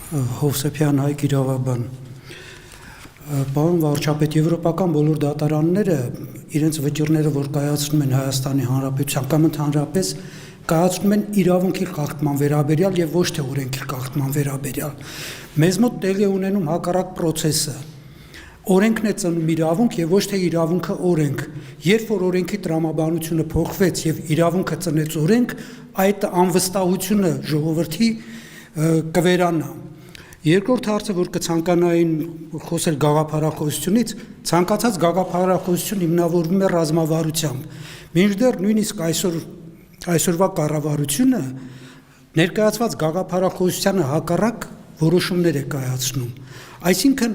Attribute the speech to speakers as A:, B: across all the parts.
A: Հովսեփյան Հայկ իրավաբան Պարոն վարչապետ, եվրոպական բոլոր դատարանները իրենց վճիռները, որ կայացնում են Հայաստանի Հանրապետության կամ ընդհանրապես կայացնում են իրավունքի խախտման վերաբերյալ եւ ոչ թե օրենքի խախտման վերաբերյալ։ Մեզ մոտ տեղի է ունենում հակառակ process-ը։ Օրենքն է ծնում իրավունք եւ ոչ թե իրավունքը օրենք։ Երբ որ օրենքի տրամաբանությունը փոխվեց եւ իրավունքը ծնեց օրենք, այդ անվստահությունը ժողովրդի կվերանա։ Երկրորդ հարցը, որ կցանկանային խոսել գաղափարախոսությունից, ցանկացած գաղափարախոսություն հիմնավորվում է ռազմավարությամբ։ Մինչդեռ նույնիսկ այսօրվա կառավարությունը ներկայացված գաղափարախոսությանը հակառակ որոշումներ է կայացնում։ Այսինքն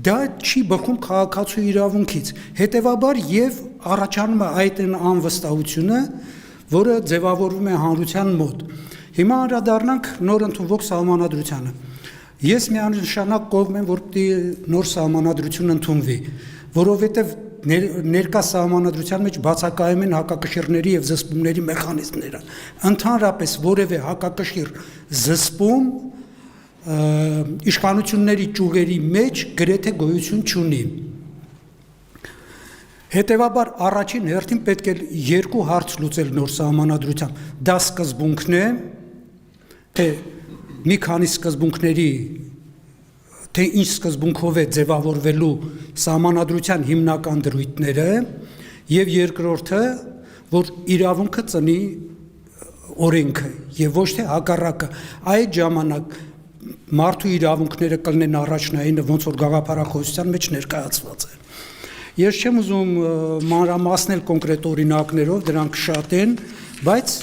A: դա չի բխում քաղաքացու իրավունքից։ Հետևաբար եւ առաջանում է այդ անվստահությունը, որը ձևավորվում է հանրության մոտ։ Հիմա անդրադառնանք նոր ընդունվող սահմանադրությանը։ Ես միանշանակ կողմ եմ, որ պետք է նոր սահմանադրություն ընդունվի, որովհետև ներկա սահմանադրության մեջ բացակայում են հակակշիռների եւ զսպումների մեխանիզմները։ Ընդհանրապես որևէ հակակշիռ զսպում իշխանությունների ճյուղերի մեջ գրեթե գոյություն չունի։ Հետևաբար առաջին հերթին պետք է երկու հարց լուծել նոր սահմանադրությամբ։ Դա սկզբունքն է, թե մի քանի սկզբունքների, թե ինչ սկզբունքով է ձևավորվելու սահմանադրության հիմնական դրույթները, եւ երկրորդը, որ իրավունքը ծնի օրենքը եւ ոչ թե հակառակը։ Այդ ժամանակ մարդու իրավունքները կլինեն առաջնայինը, ոնց որ գաղափարախոսության մեջ ներկայացված է։ Ես չեմ ուզում մանրամասնել կոնկրետ օրինակներով, դրանք շատ են, բայց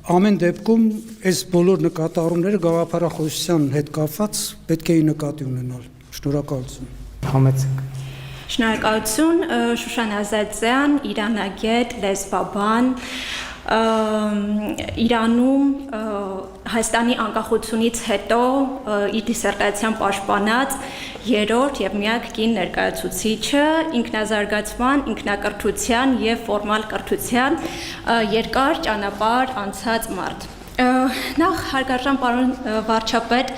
A: ամեն դեպքում այս բոլոր նկատառումները գաղափարախոսության հետ կապված պետք է նկատի ունենալ։ Շնորհակալություն։
B: Համեցեք։
C: Շնորհակալություն, Շուշան Ազատյան, իրանագետ, լեզվաբան, Իրանում Հայաստանի անկախությունից հետո իր դիսերտացիան պաշտպանած երրորդ եւ միակ կին ներկայացուցիչը, ինքնազարգացման, ինքնակրթության եւ ֆորմալ կրթության երկար ճանապարհ անցած մարդ։ Նախ հարգարժան պարոն վարչապետ,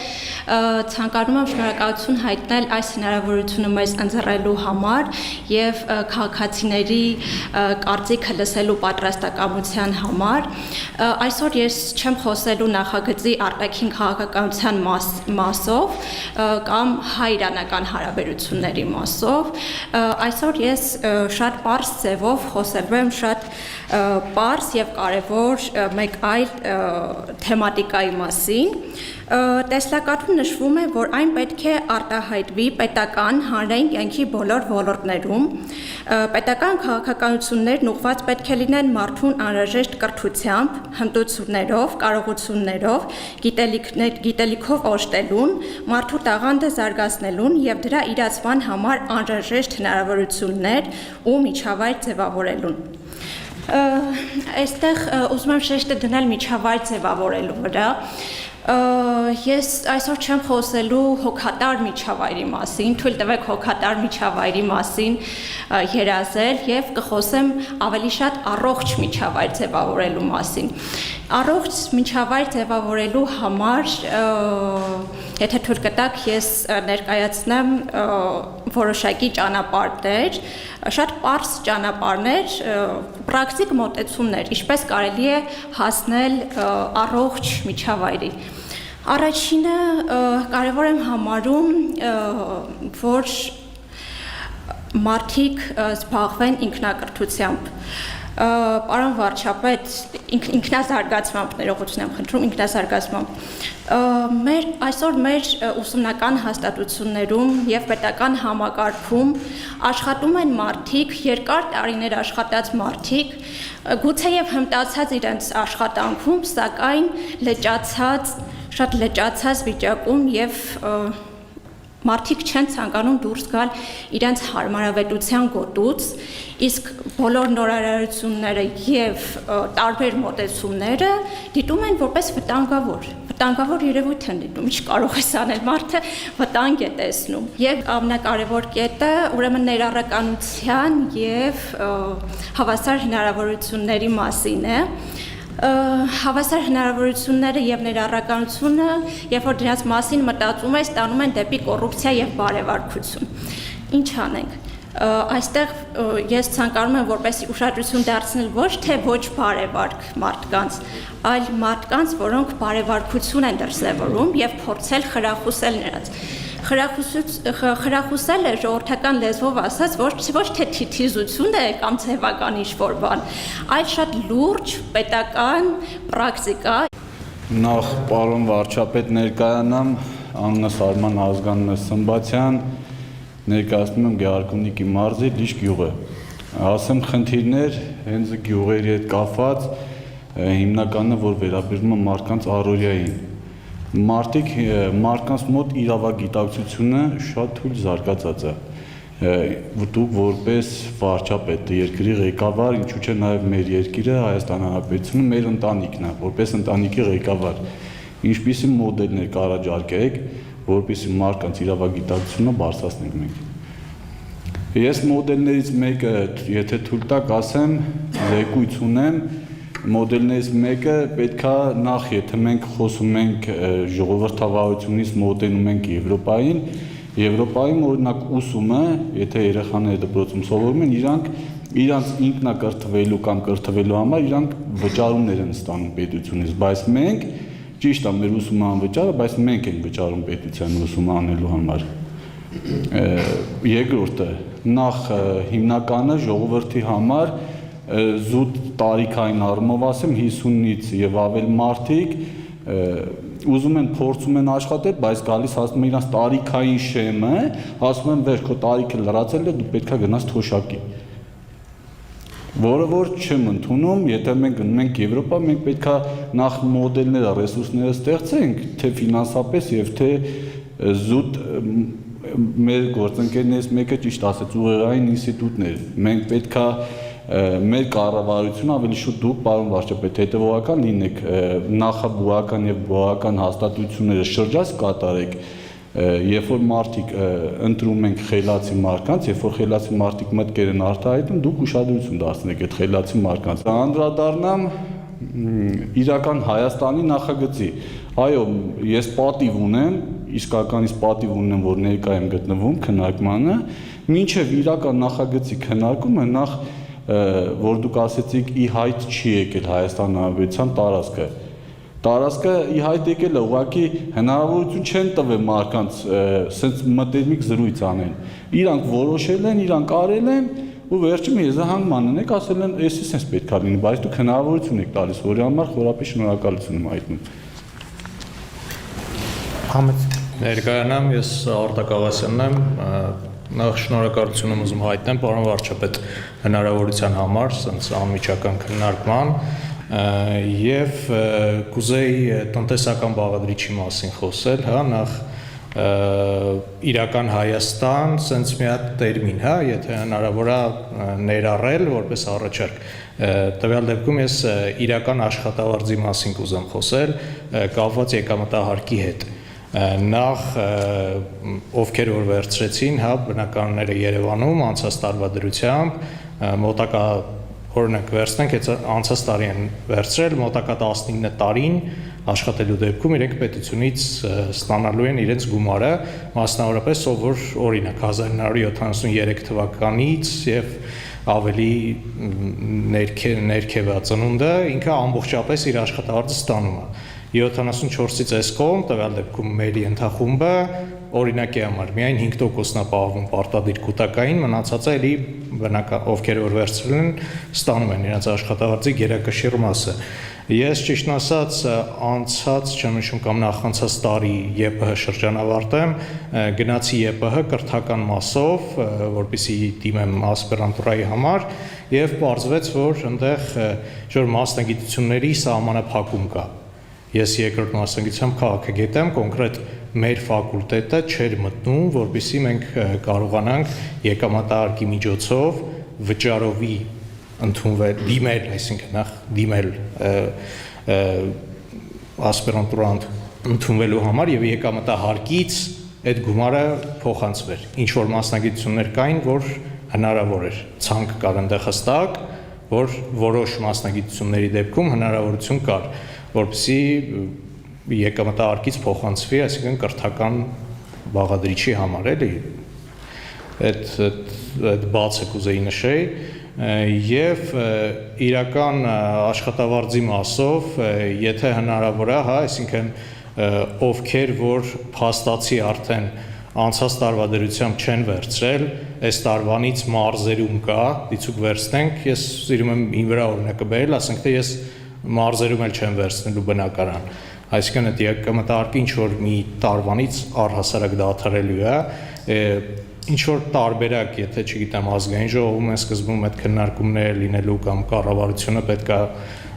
C: ցանկանում եմ շնորհակալություն հայտնել այս հնարավորությունը մեզ ընձեռելու համար եւ քաղաքացիների կարծիքը լսելու պատրաստակամության համար։ Այսօր ես չեմ խոսելու նախագծի արտաքին քաղաքականության մասով կամ հայ-իրանական հարաբերությունների մասով։ Այսօր ես շատ պարզ ձևով խոսելու եմ շատ պարզ եւ կարեւոր մեկ այլ թեմատիկայի մասին։ Տեսլակատում նշվում է, որ այն պետք է արտահայտվի պետական հանրային կյանքի բոլոր ոլորտներում, պետական քաղաքականություններն ուղղված պետք է լինեն մարդուն անհրաժեշտ կրթությամբ, հմտություններով, կարողություններով, գիտելիքով օժտելուն, մարդու տաղանդը զարգացնելուն եւ դրա իրացման համար անհրաժեշտ հնարավորություններ ու միջավայր ձևավորելուն։ Այստեղ ուզում եմ շեշտը դնել միջավայր ձևավորելու վրա։ Ես այսօր չեմ խոսելու հոգատար միջավայրի մասին, թույլ տվեք հոգատար միջավայրի մասին երազել եւ կխոսեմ ավելի շատ առողջ միջավայր ձևավորելու մասին։ Առողջ միջավայր ձևավորելու համար, եթե թույլ կտաք, ես ներկայացնեմ որոշակի ճանապարհներ, շատ պարզ ճանապարհներ, պրակտիկ մոտեցումներ, ինչպես կարելի է հասնել առողջ միջավայրի։ Առաջինը կարևոր եմ համարում, որ մարդիկ զբաղվեն ինքնակրթությամբ։ Պարոն վարչապետ, ինքնազարգացմամբ, ներողություն եմ խնդրում, ինքնազարգացմամբ։ Այսօր մեր ուսումնական հաստատություններում եւ պետական համակարգում աշխատում են մարդիկ, երկար տարիներ աշխատած մարդիկ, գուցեև հմտացած իրենց աշխատանքում, սակայն շատ լճացած վիճակում եւ մարդիկ չեն ցանկանում դուրս գալ իրենց հարմարավետության գոտուց, իսկ բոլոր նորարարությունները եւ տարբեր մոտեցումները դիտում են որպես վտանգավոր երևույթ են դիտում, ինչ կարող ես անել, մարդը վտանգ է տեսնում։ Եվ ամենակարևոր կետը ուրեմն ներառականության եւ հավասար հնարավորությունների մասին է։ Հավասար հնարավորությունները եւ ներառականությունը, երբ որ դրանց մասին մտածում ես, տանում են դեպի կոռուպցիա եւ բարեվարկություն։ Ինչ անենք։ Այստեղ ես ցանկանում եմ որպեսզի ուշադրություն դարձնել ոչ թե ոչ բարեվարք մարդկանց, այլ մարդկանց, որոնք բարեվարկություն են դրսևորում եւ փորձել խրախուսել նրանց։ Խրախուսելը ժողովրդական լեզվով ասած ոչ թե թիթիզություն է կամ ձևական ինչ-որ բան, այլ շատ լուրջ պետական պրակտիկա։
B: Նախ պարոն վարչապետ ներկայանամ, անունս Արման Ազգանն Սմբացյան, ներկայացնում եմ Գեղարքունիքի մարզի Լիշ գյուղը։ Ասեմ խնդիրներ հենց գյուղերի հետ կապված հիմնականը որ վերաբերում է մարդկանց առօրյային։ Մարդկանց մոտ իրավագիտակցությունը շատ թույլ զարգացած է։ Դուք որպես վարչապետ, երկրի ղեկավար, ինչու՞ չէ նաև մեր երկիրը Հայաստան Հանրապետությունը մեր ընտանիքն է, որպես ընտանիքի ղեկավար։ Ինչպիսի մոդելներ կառաջարկեք, որպեսզի մարդկանց իրավագիտակցությունը բարձրացնենք մենք։ Ես մոդելներից մեկը, եթե թույլ տաք, ասեմ, զեկույց ունեմ, մոդելներից մեկը պետքա նախ, եթե մենք խոսում ենք ժողովրդավարությունից մոտենում ենք Եվրոպային օրինակ ուսումը, եթե երեխաները դպրոցում սովորում են, իրանք ինքնակրթվելու կամ կրթվելու համար իրանք վճարումներ են ստանում պետությունից, բայց մենք ճիշտ է մեր ուսումը անվճար է, բայց մենք ենք վճարում պետության ուսումը անելու համար։ Երկրորդը, նախ հիմնականը ժողովրդի համար զուտ տարիքային առումով ասեմ 50-ից եւ ավել մարդիկ ուզում են փորձում են աշխատել, բայց գալիս ասում են իրանց տարիքային շեմը, ասում են վեր քո տարիքը լրացել է, դու պետքա գնաս թոշակի։ Որը որ չեմ ընդունում, եթե մենք գնում ենք Եվրոպա, մենք պետքա նախ մոդելները, ռեսուրսները ստեղծենք, թե ֆինանսապես եւ թե զուտ մեր գործընկերներից մեկը ճիշտ ասեց, ուղեղային ինստիտուտներ։ Մենք պետքա մեր կառավարությունը ավելի շուտ դուք, պարոն վարչապետ, հետևողական լինեք, նախաբուհական եւ բուհական հաստատությունները շրջած կատարեք, երբ որ մարդիկ ընտրում ենք խելացի մարդկանց, երբ որ խելացի մարդիկ մտքեր են արտահայտում, դուք ուշադրություն դարձնեք այդ խելացի մարդկանց։ Անդրադառնամ իրական Հայաստանի նախագծի։ Այո, ես պատիվ ունեմ, իսկականից պատիվ ունեմ, որ ներկա եմ գտնվում քննարկմանը, մինչև իրական նախագծի քննարկումը նախ որ դուք ասեցիք ի հայտ չի եկել Հայաստան Հանրապետության տարածքը։ Տարածքը ի հայտ եկել է, ուղղակի հնարավորություն չեն տվել մարդկանց սենց մտերմիկ զրույց անեն։ Իրանք որոշել են, իրանք արել են ու վերջում եզրահանգման ունեք, ասել են, էսի սենց պետք է լինի, բայց դուք հնարավորություն եք տալիս, որի համար խորապես շնորհակալություն եմ հայտնում։
D: Ներկայանամ, ես Արտակ Աղասյանն եմ, նախ շնորհակալություն եմ ուզում հայտնել պարոն վարչապետ հնարավորության համար, սենց անմիջական քննարկման եւ կուզեի տնտեսական բաղադրիչի մասին խոսել, հա, նախ իրական Հայաստան, սենց մի հատ տերմին, հա, եթե հնարավոր է ներառել որպես առաջարկ։ Տվյալ դեպքում ես իրական աշխատավարձի մասին կուզեմ խոսել, կապված եկամտահարկի հետ։ Նախ ովքեր որ վերցրեցին, հա, բնակարանները Երևանում անցած տարվա դրությամբ, մոտակա օրինակ վերցնենք, անցած տարի են վերցրել, մոտակա 19 տարին աշխատելու դեպքում իրենք պետությունից ստանալու են իրենց գումարը, մասնավորապես ով որ օրինակ 1973 թվականից եւ ավելի ներքևա ծնունդը ինքը ամբողջապես իր աշխատավարձը ստանում է։ 74-ից այս կողմ, տվյալ դեպքում մեր ենթախումբը օրինակի համար միայն 5%-ն է պահվում պարտադիր կուտակային, մնացածը էլի ովքեր որ վերցրել են, ստանում են իրենց աշխատավարձի գերակշիռ մասը։ Ես ճիշտն ասած անցած, չեմ հիշում կամ նախանցած տարի ԵՊՀ շրջանավարտեմ, գնացի ԵՊՀ կրթական մասով, որպեսզի դիմեմ ասպիրանտուրայի համար, եւ պարզվեց, որ այնտեղ ինչ-որ մասնագիտությունների սահմանափակում կա։ Ես երկրորդ մասնագիտությամբ քաղաքագետ եմ, կոնկրետ մեր ֆակուլտետը չէր մտնում, որպեսզի մենք կարողանանք եկամտահարկի միջոցով վճարովի ընդունվել, դիմել, այսինքն նախ դիմել ասպիրանտուրա ընդունվելու համար եւ եկամտահարկից այդ գումարը փոխանցվեր։ Ինչ որ մասնագիտություններ կային, որ հնարավոր էր, ցանկ կար այնտեղ հստակ, որ որոշ մասնագիտությունների դեպքում հնարավորություն կար, որպեսզի եկամտահարկից փոխանցվի, այսինքն կրթական բաղադրիչի համար, էլի, այդ բացը կուզեի նշեի, եւ իրական աշխատավարձի մասով, եթե հնարավոր է, հա, այսինքն ովքեր որ փաստացի արդեն անցած տարվա դրությամբ չեն վերցրել, այս տարվանից մարզերում կա, դիցուկ վերցնենք, ես սիրում եմ ին վրա օրինակը բերել, ասենք թե ես մարզերում էլ չեմ վերցնելու բնակարան, այսինքն այդ եկամտահարկը ինչ որ մի տարվանից առհասարակ դադարելու է, ինչ որ տարբերակ, եթե չգիտեմ ազգային ժողովում են սկզբում այդ քննարկումները լինելու կամ կառավարությունը պետք է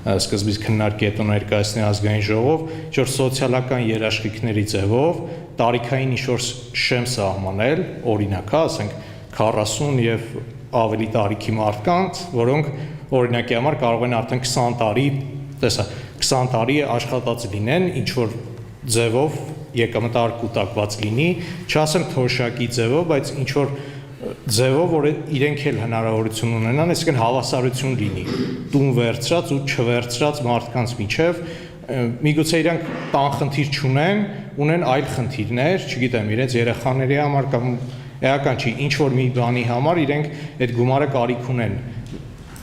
D: սկզբից քննարկի հետո ներկայացնի ազգային ժողով, ինչ որ սոցիալական երաշխիքների ձևով տարիքային ինչ որ շեմ սահմանել, օրինակ, ասենք 40 եւ ավելի տարիքի մարդկանց, որոնք օրինակի համար կարող են արդեն 20 տարի, տեսա, 20 տարի աշխատած լինեն, ինչ որ ձևով եկամտահարկ կուտակված լինի, չասեմ թոշակի ձևով, բայց ինչ որ ձևով, որ իրենք էլ հնարավորություն ունենան, այսինքն հավասարություն լինի, տուն վերցրած ու չվերցրած մարդկանց միջև, միգուցե իրանք տան խնդիր չունեն, ունեն այլ խնդիրներ, չգիտեմ, իրենց երեխաների համար կամ էական չի, ինչ որ մի բանի համար իրենք այդ գումարը կարիք ունեն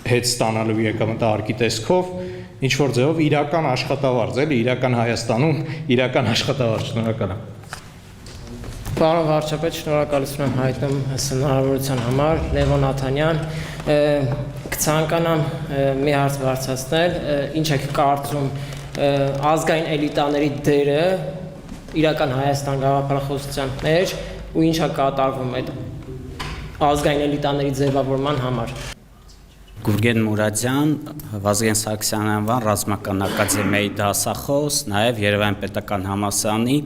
D: հետ ստանալու եկամտահարկի տեսքով, ինչ որ ձևով իրական աշխատավարձ, էլի, իրական Հայաստանում իրական աշխատավարձ, շնորհակալ եմ։
E: Պարոն վարչապետ, շնորհակալություն եմ հայտնում հնարավորության համար, Լևոն Աթանյան, կցանկանամ մի հարց բարձրացնել, ինչ եք կարծում ազգային էլիտաների դերը իրական Հայաստան գաղափարախոսության մեջ ու ինչ է կատարվում այդ ազգային էլիտաների ձևավորման համար։
F: Գուրգեն Մուրադյան, Վազգեն Սարգսյան անվան ռազմական ակադեմիայի դասախոս, նաև Երևան պետական համալսարանի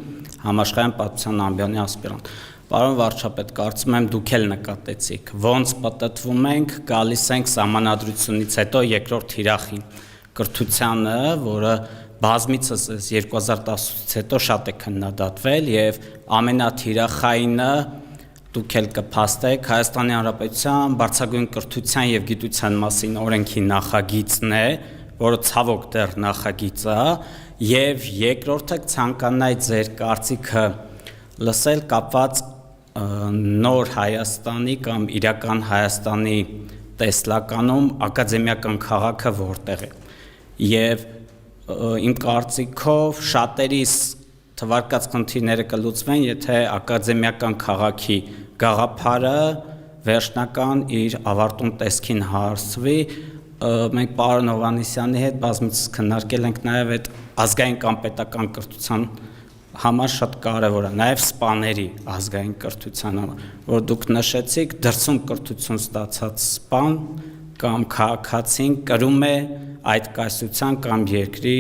F: համաշխարհային պատմության ամբիոնի ասպիրանտ։ Պարոն վարչապետ, կարծում եմ դուք էլ նկատեցիք, ոնց պատտվում ենք, գալիս ենք սահմանադրությունից հետո երկրորդ թիրախին, կրթությանը, որը բազմիցս 2010-ից հետո շատ է քննադատվել եւ ամենաթիրախայինը դուք էլ կփաստեք Հայաստանի Հանրապետության բարձրագույն կրթության եւ գիտության մասին օրենքի նախագիծն է, որը ցավոք դեռ նախագիծ է, եւ երկրորդը ցանկանայի ձեր կարծիքը լսել կապված նոր Հայաստանի կամ իրական Հայաստանի տեսլականում ակադեմիական քաղաքը որտեղ է։ Եվ իմ կարծիքով շատերիս թվարկած խնդիրները կլուծվեն, եթե ակադեմիական քաղաքի գաղափարը վերջնական իր ավարտուն տեսքին հասվի, մենք պարոն Հովհաննիսյանի հետ բազմիցս քննարկել ենք նաև այդ ազգային կամ պետական կրթության համար շատ կարևոր է, նաև սպաների ազգային կրթության համար, որ դուք նշեցիք, դրսում կրթություն ստացած սպան կամ քաղաքացին կրում է այդ կայսրության կամ երկրի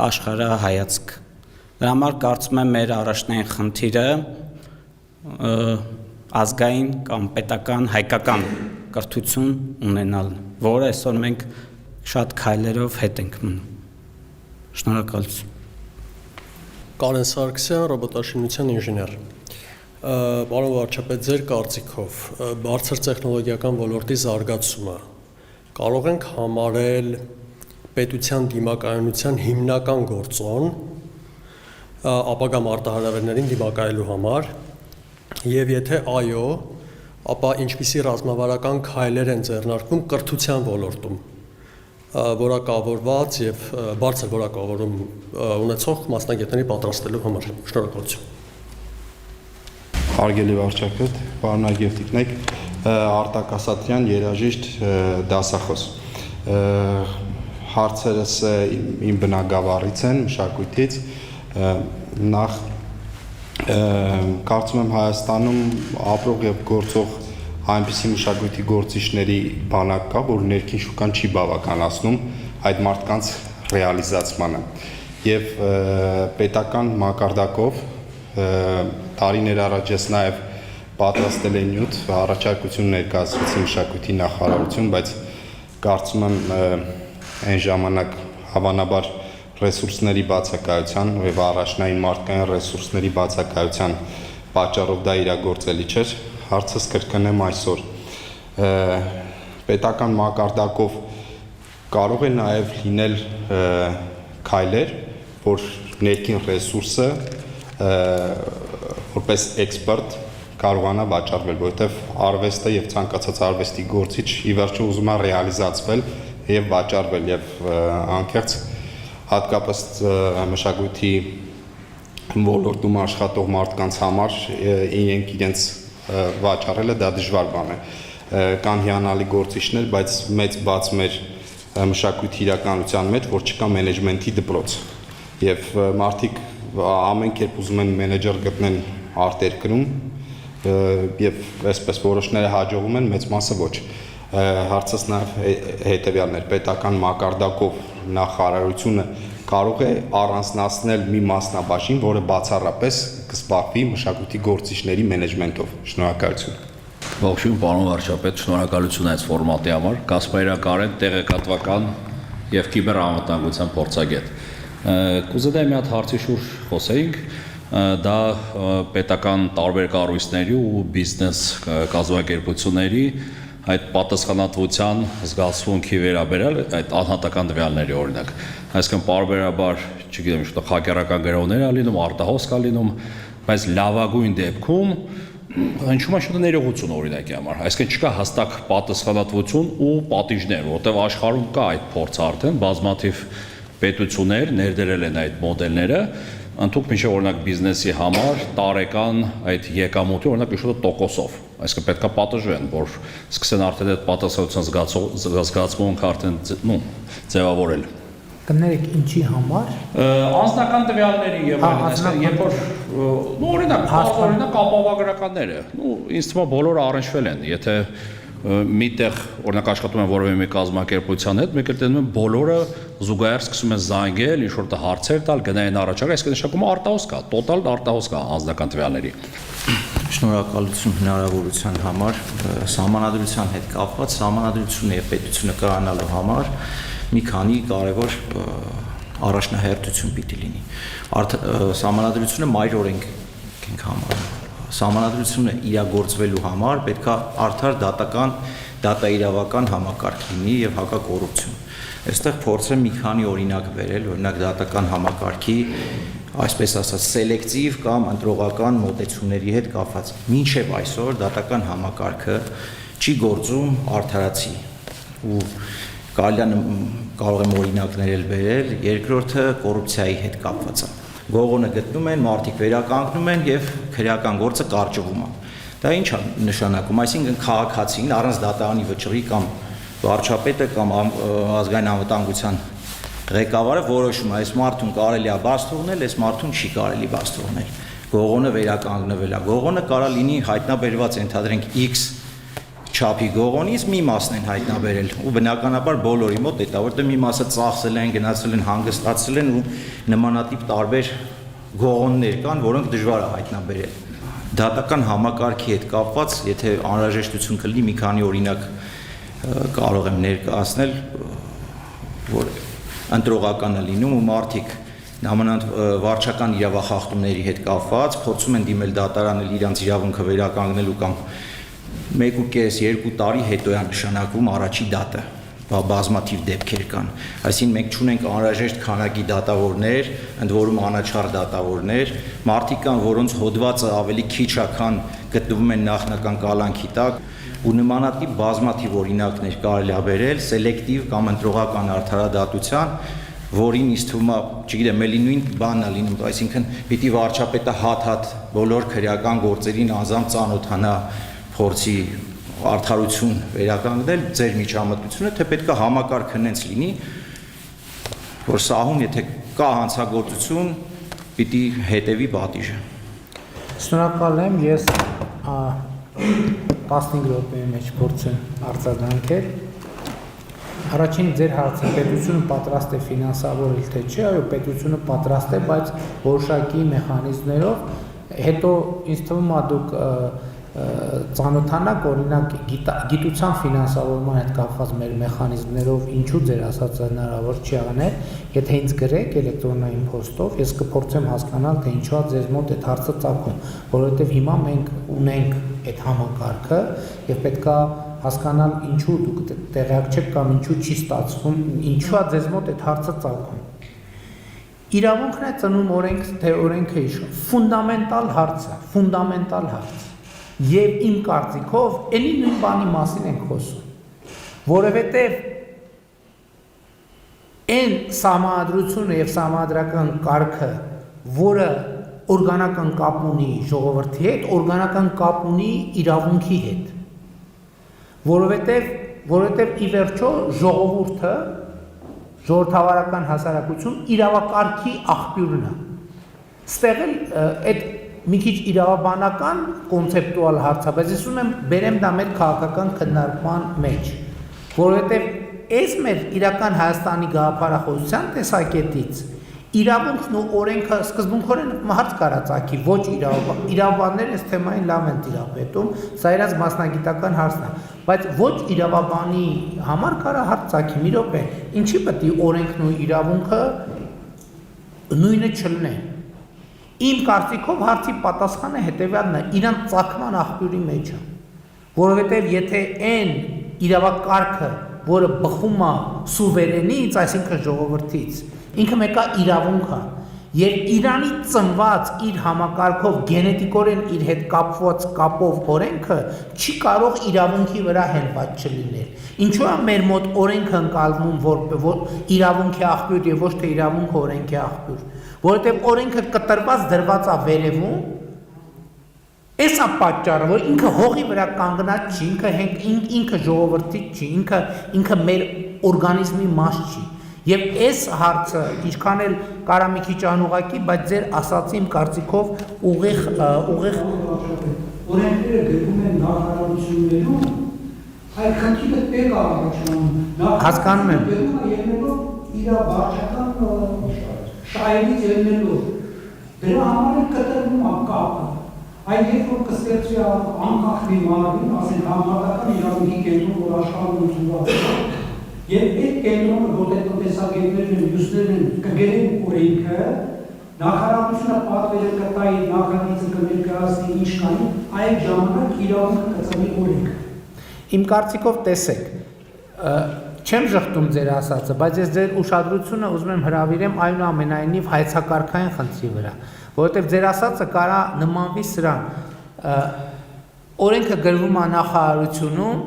F: աշխարհայացք։ Դրա համար կարծում եմ մեր առաջնային խնդիրը ազգային կամ պետական հայկական կրթություն ունենալն, որը այսօր մենք շատ քայլերով հետ ենք մնում։ Շնորհակալություն։
G: Կարեն Սարգսյան, ռոբոտաշինության ինժեներ։ Պարոն վարչապետ, ձեր կարծիքով բարձր տեխնոլոգիական ոլորտի զարգացումը կարող ենք համարել պետության դիմակայունության հիմնական գործոն ապագա մարտահրավերներին դիմակայելու համար, եւ եթե այո, ապա ինչպիսի ռազմավարական քայլեր են ձեռնարկվում կրթության ոլորտում, որակավորված եւ բարձր որակավորում ունեցող մասնագետների պատրաստելու համար։ Շնորհակալություն։
H: Հարգելի վարչապետ, պարոն Ագևտիկնեք, Արտակ Ասատրյան, երաժիշտ, դասախոս։ Հարցերս իմ բնագավառից են, մշակույթից, նախ կարծում եմ Հայաստանում ապրող եւ գործող այնպիսի մշակույթի գործիչների բանակ կա, որ ներքին շուկան չի բավականացնում այդ մարդկանց ռեալիզացմանը եւ պետական մակարդակով տարիներ առաջ ես նաեւ պատրաստել եմ նյութ առաջարկություն ներկայացրեցի մշակույթի նախարարություն, բայց կարծում եմ այն ժամանակ հավանաբար ռեսուրսների բացակայության եւ առաջնային մարդկային ռեսուրսների բացակայության պատճառով դա իրագործելի չէր։ Հարցս կրկնեմ այսօր։ պետական մակարդակով կարող է նաև լինել քայլեր, որ ներքին ռեսուրսը որպես էքսպերտ կարողանա վաճառվել, որովհետև արվեստը եւ ցանկացած արվեստի գործիչ ի վերջո ուզում է ռեալիզացվել եւ վաճառվել եւ անկեղծ հատկապես մշակույթի ոլորտում աշխատող մարդկանց համար իրենց վաճառելը դա դժվար բան է։ Կան հիանալի գործիչներ, բայց մեծ բաց մեր մշակույթի իրականության մեջ, որ չկա մենեջմենթի դպրոց։ Եվ մարդիկ ամեն կերպ ուզում են մենեջեր գտնեն արտերկրում եւ այսպես որոշները հաջողում են, մեծ մասը ոչ։ Հարցս նաեւ հետեւյալն էր, պետական մակարդակով նախարարությունը կարող է առանձնացնել մի մասնաբաժին, որը բացառապես կզբաղվի մշակույթի գործիչների մենեջմենթով։ Շնորհակալություն։
I: Ողջույն, պարոն վարչապետ, շնորհակալություն այս ֆորմատի համար։ Կասպարյան Կարեն, տեղեկատվական եւ կիբերանվտանգության փորձագետ։ Կուզենայի մի հատ հարցի շուրջ խոսեինք, դա պետական տարբեր կառույցների ու բիզնես կազմակերպությունների այդ պատասխանատվության զգացմունքի վերաբերյալ այդ անհատական տվյալների օրինակ, այսինքն պարբերաբար, չգիտեմ, ինչ-որ հակերական գրողներ ա լինում, արտահոս կա լինում, բայց լավագույն դեպքում հնչում է շատ ներողություն օրինակի համար, այսինքն չկա հստակ պատասխանատվություն ու պատիժներ, որտեղ աշխարհում կա այդ փորձը արդեն, բազմաթիվ պետություններ ներդրել են այդ մոդելները, ընդհանուր մինչև օրինակ բիզնեսի համար տարեկան այդ եկամուտի օրինակ ինչ-որ տոկոսով, այսինքն պետքա պատժվեն, որ սկսեն արդեն այդ պատասխանատվության զգացմունքը արդեն ձևավորել։
J: Կներեք ինչի համար։
I: Անձնական տվյալների եւ այլն, այսինքն երբ որ օրինակ ապահովագրականները, ինձ թվում է բոլորը առնչվել են, եթե միտեղ օրինակ աշխատում են որևէ մի կազմակերպության հետ, մեկ էլ տենում են բոլորը զուգահեռ սկսում են զանգել, ինչ որ հարցեր տալ, գնային առաջարկ, այսինքն նշանակում արտահոս կա, տոտալ արտահոս կա անձնական տվյալների։
K: Շնորհակալություն հնարավորության համար, սահմանադրության հետ կապված, սահմանադրությունը եւ պետությունը կայանալու համար մի քանի կարևոր առաջնահերթություն պիտի լինի։ Սահմանադրությունը մայր օրենք ենք համարում։ Սահմանադրությունը իրագործվելու համար պետք է արդար դատական, դատաիրավական համակարգ լինի եւ հակակոռուպցիոն։ Այստեղ փորձեմ մի քանի օրինակ բերել, օրինակ դատական համակարգի, այսպես ասած, սելեկտիվ կամ ընտրողական մոտեցումների հետ կապված։ Մինչև այսօր դատական համակարգը չի գործում արդարացի ու կարող եմ օրինակներ էլ բերել, երկրորդը կոռուպցիայի հետ կապված է։ Գողոնը գտնում են, մարդիկ վերականգնում են եւ քրեական գործը կարճվում է։ Դա ինչ է նշանակում, այսինքն քաղաքացին առանց դատարանի վճռի կամ վարչապետը կամ ազգային անվտանգության ղեկավարը որոշում է, այս մարդուն կարելի է բաց թողնել, այս մարդուն չի կարելի բաց թողնել։ Գողոնը վերականգնվել է։ Գողոնը կարող լինի հայտնաբերված, ենթադրենք X չափի գողոնից մի մասն են հայտնաբերել ու բնականաբար բոլորի մոտ դա որտեղ մի մասը ծախսել են, գնացել են, հանգստացել են ու նմանատիպ տարբեր գողոններ կան, որոնք դժվար է հայտնաբերել։ Դատական համակարգի հետ կապված, եթե անհրաժեշտություն կլինի, մի քանի օրինակ կարող եմ ներկայացնել, որ ընտրողական է լինում ու մարդիկ նամանանդ վարչական իրավախախտումների հետ կապված փորձում են դիմել դատարանել իրանց իրավունքը վերականգնելու կամ 1.5-2 տարի հետո է նշանակվում առաջի դատը, բազմաթիվ դեպքեր կան։ Այսինքն մենք չունենք անհրաժեշտ քանակի դատավորներ, ընդ որում անաչառ դատավորներ, մարդիկ կան, որոնց հոդվածը ավելի քիչ է, քան գտնվում են նախնական կալանքի տակ, ու նմանատիպ բազմաթիվ օրինակներ կարելի է բերել սելեկտիվ կամ ընտրողական արդարադատության, որին ինձ թվում է, չգիտեմ, էլի նույն բանն է լինում, այսինքն պիտի վարչապետը հատ-հատ բոլոր քրեական գործերին անձամբ ծանոթանա փորձի արդարություն վերականգնել ձեր միջամտությունը, թե պետք է համակարգ հնենց լինի, որ սահում, եթե կա հանցագործություն, պիտի հետևի պատիժը։
J: Շնորհակալ եմ, ես 15 րոպեի մեջ փորձեմ արձագանքել։ Առաջին ձեր հարցը պետությունը պատրաստ է ֆինանսավորել թե չէ, այո, պետությունը պատրաստ է, բայց որոշակի մեխանիզմներով, հետո ինձ թվում է դուք ծանոթանաք օրինակ գիտության ֆինանսավորման հետ կապված մեր մեխանիզմներով ինչու ձեր ասածը հնարավոր չի անել, եթե ինձ գրեք էլեկտրոնային փոստով, ես կփորձեմ հասկանալ, թե ինչու է ձեզ մոտ այդ հարցը ծագում, որովհետև հիմա մենք ունենք այդ համակարգը եւ պետքա հասկանալ ինչու դուք տեղյակ չեք կամ ինչու չի ստացվում, ինչու է ձեզ մոտ այդ հարցը ծագում։ Իրավունքն է ծնում օրենք, թե օրենքը իշխում, ֆունդամենտալ հարց։ Եվ իմ կարծիքով էլի նույն բանի մասին ենք խոսում, որովհետև այն սահմանադրությունը եւ սահմանադրական կարգը, որը օրգանական կապ ունի ժողովրդի հետ, օրգանական կապ ունի իրավունքի հետ, որովհետև ի վերջո ժողովուրդը, ժողովրդավարական հասարակություն իրավակարգի աղբյուրն է։ Ստեղ էլ այդ մի քիչ իրավաբանական կոնցեպտուալ հարց է, բայց ես ուզում եմ բերեմ դա մեր քաղաքական քննարկման մեջ, որովհետև այս մեր իրական Հայաստանի գաղափարախոսության տեսակետից իրավունքն ու օրենքը սկզբունքորեն հարց կարածակի, ոչ իրավաբանները այս թեմային լավ են տիրապետում, սա իրաց մասնագիտական հարցն է, բայց ոչ իրավաբանի համար կարա հարց ցակի, մի րոպե, ինչի պետք է օրենքն ու իրավունքը նույնը չլինեն։ Իմ կարծիքով հարցի պատասխանը հետևյալն է, իրանց ծագման աղբյուրի մեջ է, որովհետև եթե այն իրավակարգը, որը բխում է սուվերենից, այսինքն ժողովրդից, ինքը մեկը իրավունք է, եւ Իրանի ծնված իր համակարգով գենետիկորեն իր հետ կապված կապով օրենքը չի կարող իրավունքի վրա հենված չլինել։ Ինչու է մեր մոտ օրենքը ընկալվում, որ իրավունքի աղբյուր եւ ոչ թե իրավունքը օրենքի աղբյուր, որովհետեւ օրենքը կտրված դրված է վերևում, Էսա պատճառը, որ ինքը հողի վրա կանգնած չի, ինքը ժողովրդի չի, ինքը մեր օրգանիզմի մաս չի։ Եվ այս հարցը ինչքան էլ կարա մի քիչ անուղակի, բայց ձեր ասացի իմ կարծիքով ուղիղ
A: օրենքները գրվում են նախարարություններում, այդ խնդիրը տեղ առաջանում։
J: Հասկանում եմ։
A: Ելնելով իր վարչական շահերից ելնելով, դրա համար էլ կտրվում է կապը։ Այդ երբ որ կստեղծվի անկախ մի մարմին, ասենք համարտական իրավունքի կենտրոն, որ աշխարհում ընդունված է, եւ այդ կենտրոնը, որտեղ տնտեսագետներն են, մյուսներն են, կգերեն օրենքը, նախարարությունը պատվերը կտա իր նախագիծը կներկայացնի ինչ կանի, այդ ժամանակ իրավունքը կծնի օրենքը։
J: Իմ կարծիքով տեսեք, չեմ ժխտում ձեր ասածը, բայց ես ձեր ուշադրությունը ուզում եմ հրավիրեմ այնուամենայնիվ հայեցակարգային խնդրի վրա, որովհետև ձեր ասածը կարա նմանվի սրան, օրենքը գրվում է նախարարությունում,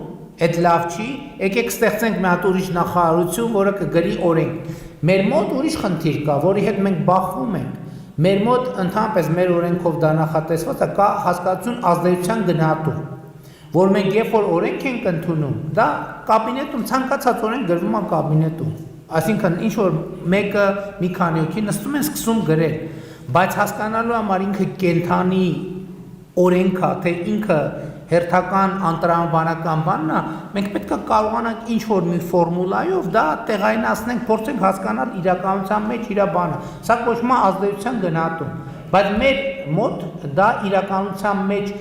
J: այդ լավ չի, եկեք ստեղծենք մի հատ ուրիշ նախարարություն, որը կգրի օրենք։ Մեր մոտ ուրիշ խնդիր կա, որի հետ մենք բախվում ենք։ Մեր մոտ ընդհանրապես մեր օրենքով դա նախատեսված է, կա հասկացություն ազդեցության գնահատում, որ մենք երբ որ օրենք ենք ընդունում, դա կաբինետում ցանկացած օրենք գրվում է կաբինետում։ Այսինքն ինչ որ մեկը մի քանի հոգի նստում են սկսում գրել, բայց հասկանալու համար ինքը կենթանի օրենք է, թե ինքը հերթական անտրամաբանական բանն է, մենք պետք է կարողանանք ինչ որ մի ֆորմուլայով դա տեղայնացնենք, փորձենք հասկանալ իրականության մեջ իր բանը։ Սա կոչվում է ազդեցության գնահատում, բայց մեր մոտ դա իրականության մեջ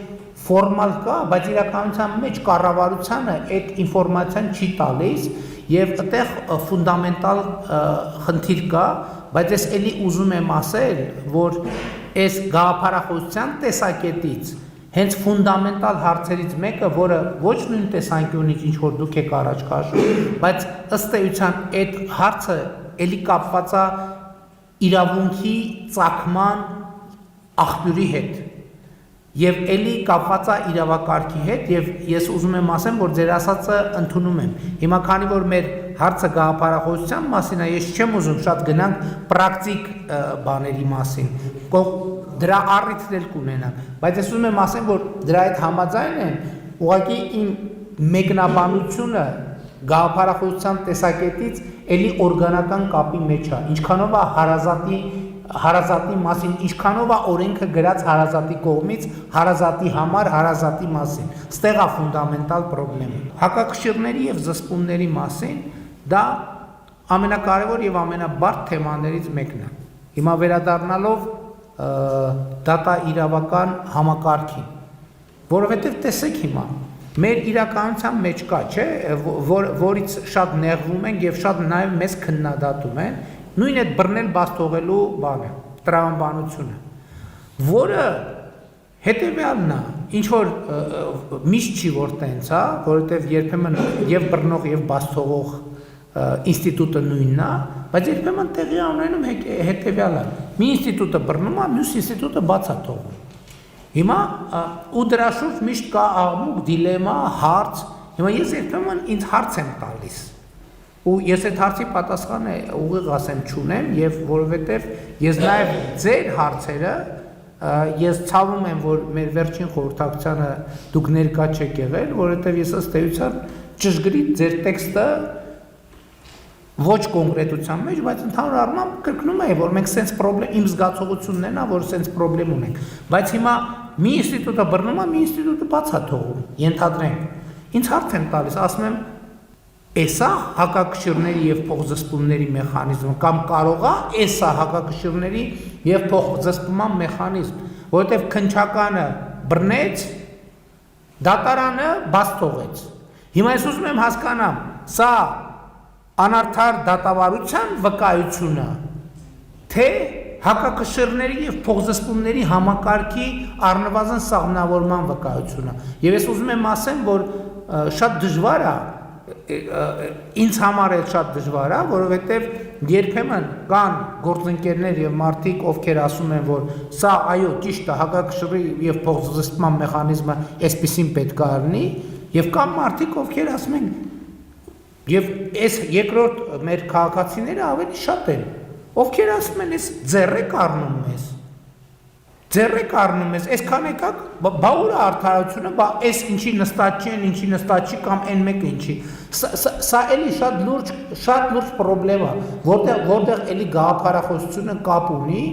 J: ֆորմալ կա, բայց իրականության մեջ կառավարությանը այդ ինֆորմացիան չի տալիս եւ այդտեղ ֆունդամենտալ խնդիր կա, բայց ես էլի ուզում եմ ասել, որ այս գաղափարախոսության տեսակետից հենց ֆունդամենտալ հարցերից մեկը, որը ոչ նույն տեսանկյունից ինչ որ դուք եք առաջ քաշում, բայց ըստ էության այդ հարցը էլի կապված է իրավունքի ծագման աղբյուրի հետ եւ էլի կապված է իրավակարգի հետ եւ ես ուզում եմ ասեմ, որ ձեր ասածը ընդունում եմ։ Հիմա քանի որ մեր հարցը գաղափարախոսության մասին է, ես չեմ ուզում շատ գնանք պրակտիկ բաների մասին։ Դրա առիթն էլ կունենանք, բայց ես ուզում եմ ասեմ, որ դրա հետ համաձայն են, ուղղակի իմ մեկնաբանությունը գաղափարախոսության տեսակետից էլի օրգանական կապի մեջ է, ինչքանով է հարազատի մասին, ինչքանով է օրենքը գրած հարազատի կողմից, հարազատի համար, հարազատի մասին, ստեղ է ֆունդամենտալ պրոբլեմը։ Հակակշիռների եւ զսպումների մասին դա ամենակարևոր եւ ամենաբարդ թեմաներից մեկն է։ Հիմա վերադառնալով դատա իրավական համակարգին, որովհետև տեսեք հիմա, մեր իրականության մեջ կա, չէ, որից շատ նեղվում ենք եւ շատ նաեւ մեզ քննադատում են, նույն այդ բռնել բաց թողելու բանը, տրամաբանությունը, որը հետեւյալն է, ինչ որ միշտ չի որ տենց, հա, որովհետև երբեմն եւ բռնող եւ բաց թողող ինստիտուտը նույնն է, բայց երբեմն տեղի ունենում հետեւյալը. մի ինստիտուտը բռնում է, մյուս ինստիտուտը բաց է թողում։ Հիմա ու դրա շուրջ միշտ կա աղմուկ, դիլեմա, հարց։ Հիմա ես երբեմն ինձ հարց եմ տալիս։ Ու ես այդ հարցի պատասխանը ուղիղ ասեմ չունեմ եւ որովհետեւ ես նաեւ ձեր հարցերը ես ցավում եմ որ մեր վերջին խորհրդակցությանը դուք ներկա չեք եղել, որովհետեւ ես ըստ էության ճշգրիտ ձեր տեքստը ոչ կոնկրետության մեջ, բայց ընդհանուր առմամբ կրկնում եմ որ մենք sense problem իմ զգացողությունն է նա որ sense problem ունենք, բայց հիմա մի ինստիտուտը բռնում է, մի ինստիտուտը բաց է թողում, ենթադրենք։ Ինձ հարց եմ տալիս, ասում եմ Էսա հակակշիռների եւ փոխզսպումների մեխանիզմը կամ կարող է էսա հակակշիռների եւ փոխզսպման մեխանիզմ, որովհետեւ քնչականը բռնեց, դատարանը բաց թողեց։ Հիմա ես ուզում եմ հասկանամ, սա անարդար դատավարության վկայությունը, թե հակակշիռների եւ փոխզսպումների համակարգի առնվազն սահմանավորման վկայությունը։ Եվ ես ուզում եմ ասեմ, որ շատ դժվար է ինձ համար էլ շատ դժվար է, որովհետև երբեմն կան գործընկերներ եւ մարդիկ, ովքեր ասում են, որ սա այո ճիշտ է, հակակշռի եւ փոխզսպման մեխանիզմը այսպեսին պետք է լինի, եւ կան մարդիկ, ովքեր ասում են եւ այս երկրորդ մեր քաղաքացիները ավելի շատ են, ովքեր ասում են, այս ձեռեք առնում մեզ։ Ձեռեք առնում ես, այսքան եկակ, բա ուր է արդարությունը, բա այս ինչի նստած չի, ինչի նստած չի կամ այն մեկը ինչի։ Սա էլի շատ լուրջ պրոբլեմ է, որտեղ էլի գաղափարախոսությունը կապ ունի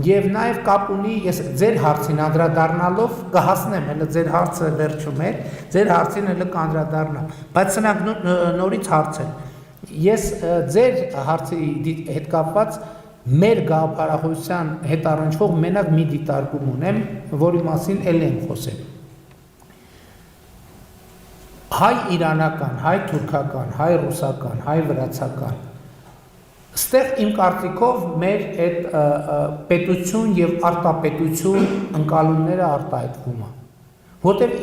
J: եւ նաեւ կապ ունի, ես ձեր հարցին անդրադառնալով կհասնեմ, հələ ձեր հարցը վերջում է, ձեր հարցին հələ կանդրադառնամ, բայց սրանք նորից հարց են։ Ես ձեր հարցի հետ կապված մեր գաղափարախոսության հետ առնչվող մենակ մի դիտարկում ունեմ, որի մասին էլ եմ խոսել։ Հայ իրանական, հայ թուրքական, հայ ռուսական, հայ վրացական։ Ստեղ իմ կարծիքով մեր այդ պետություն եւ արտապետություն ընկալումները արտահայտվում է։ Որտեւ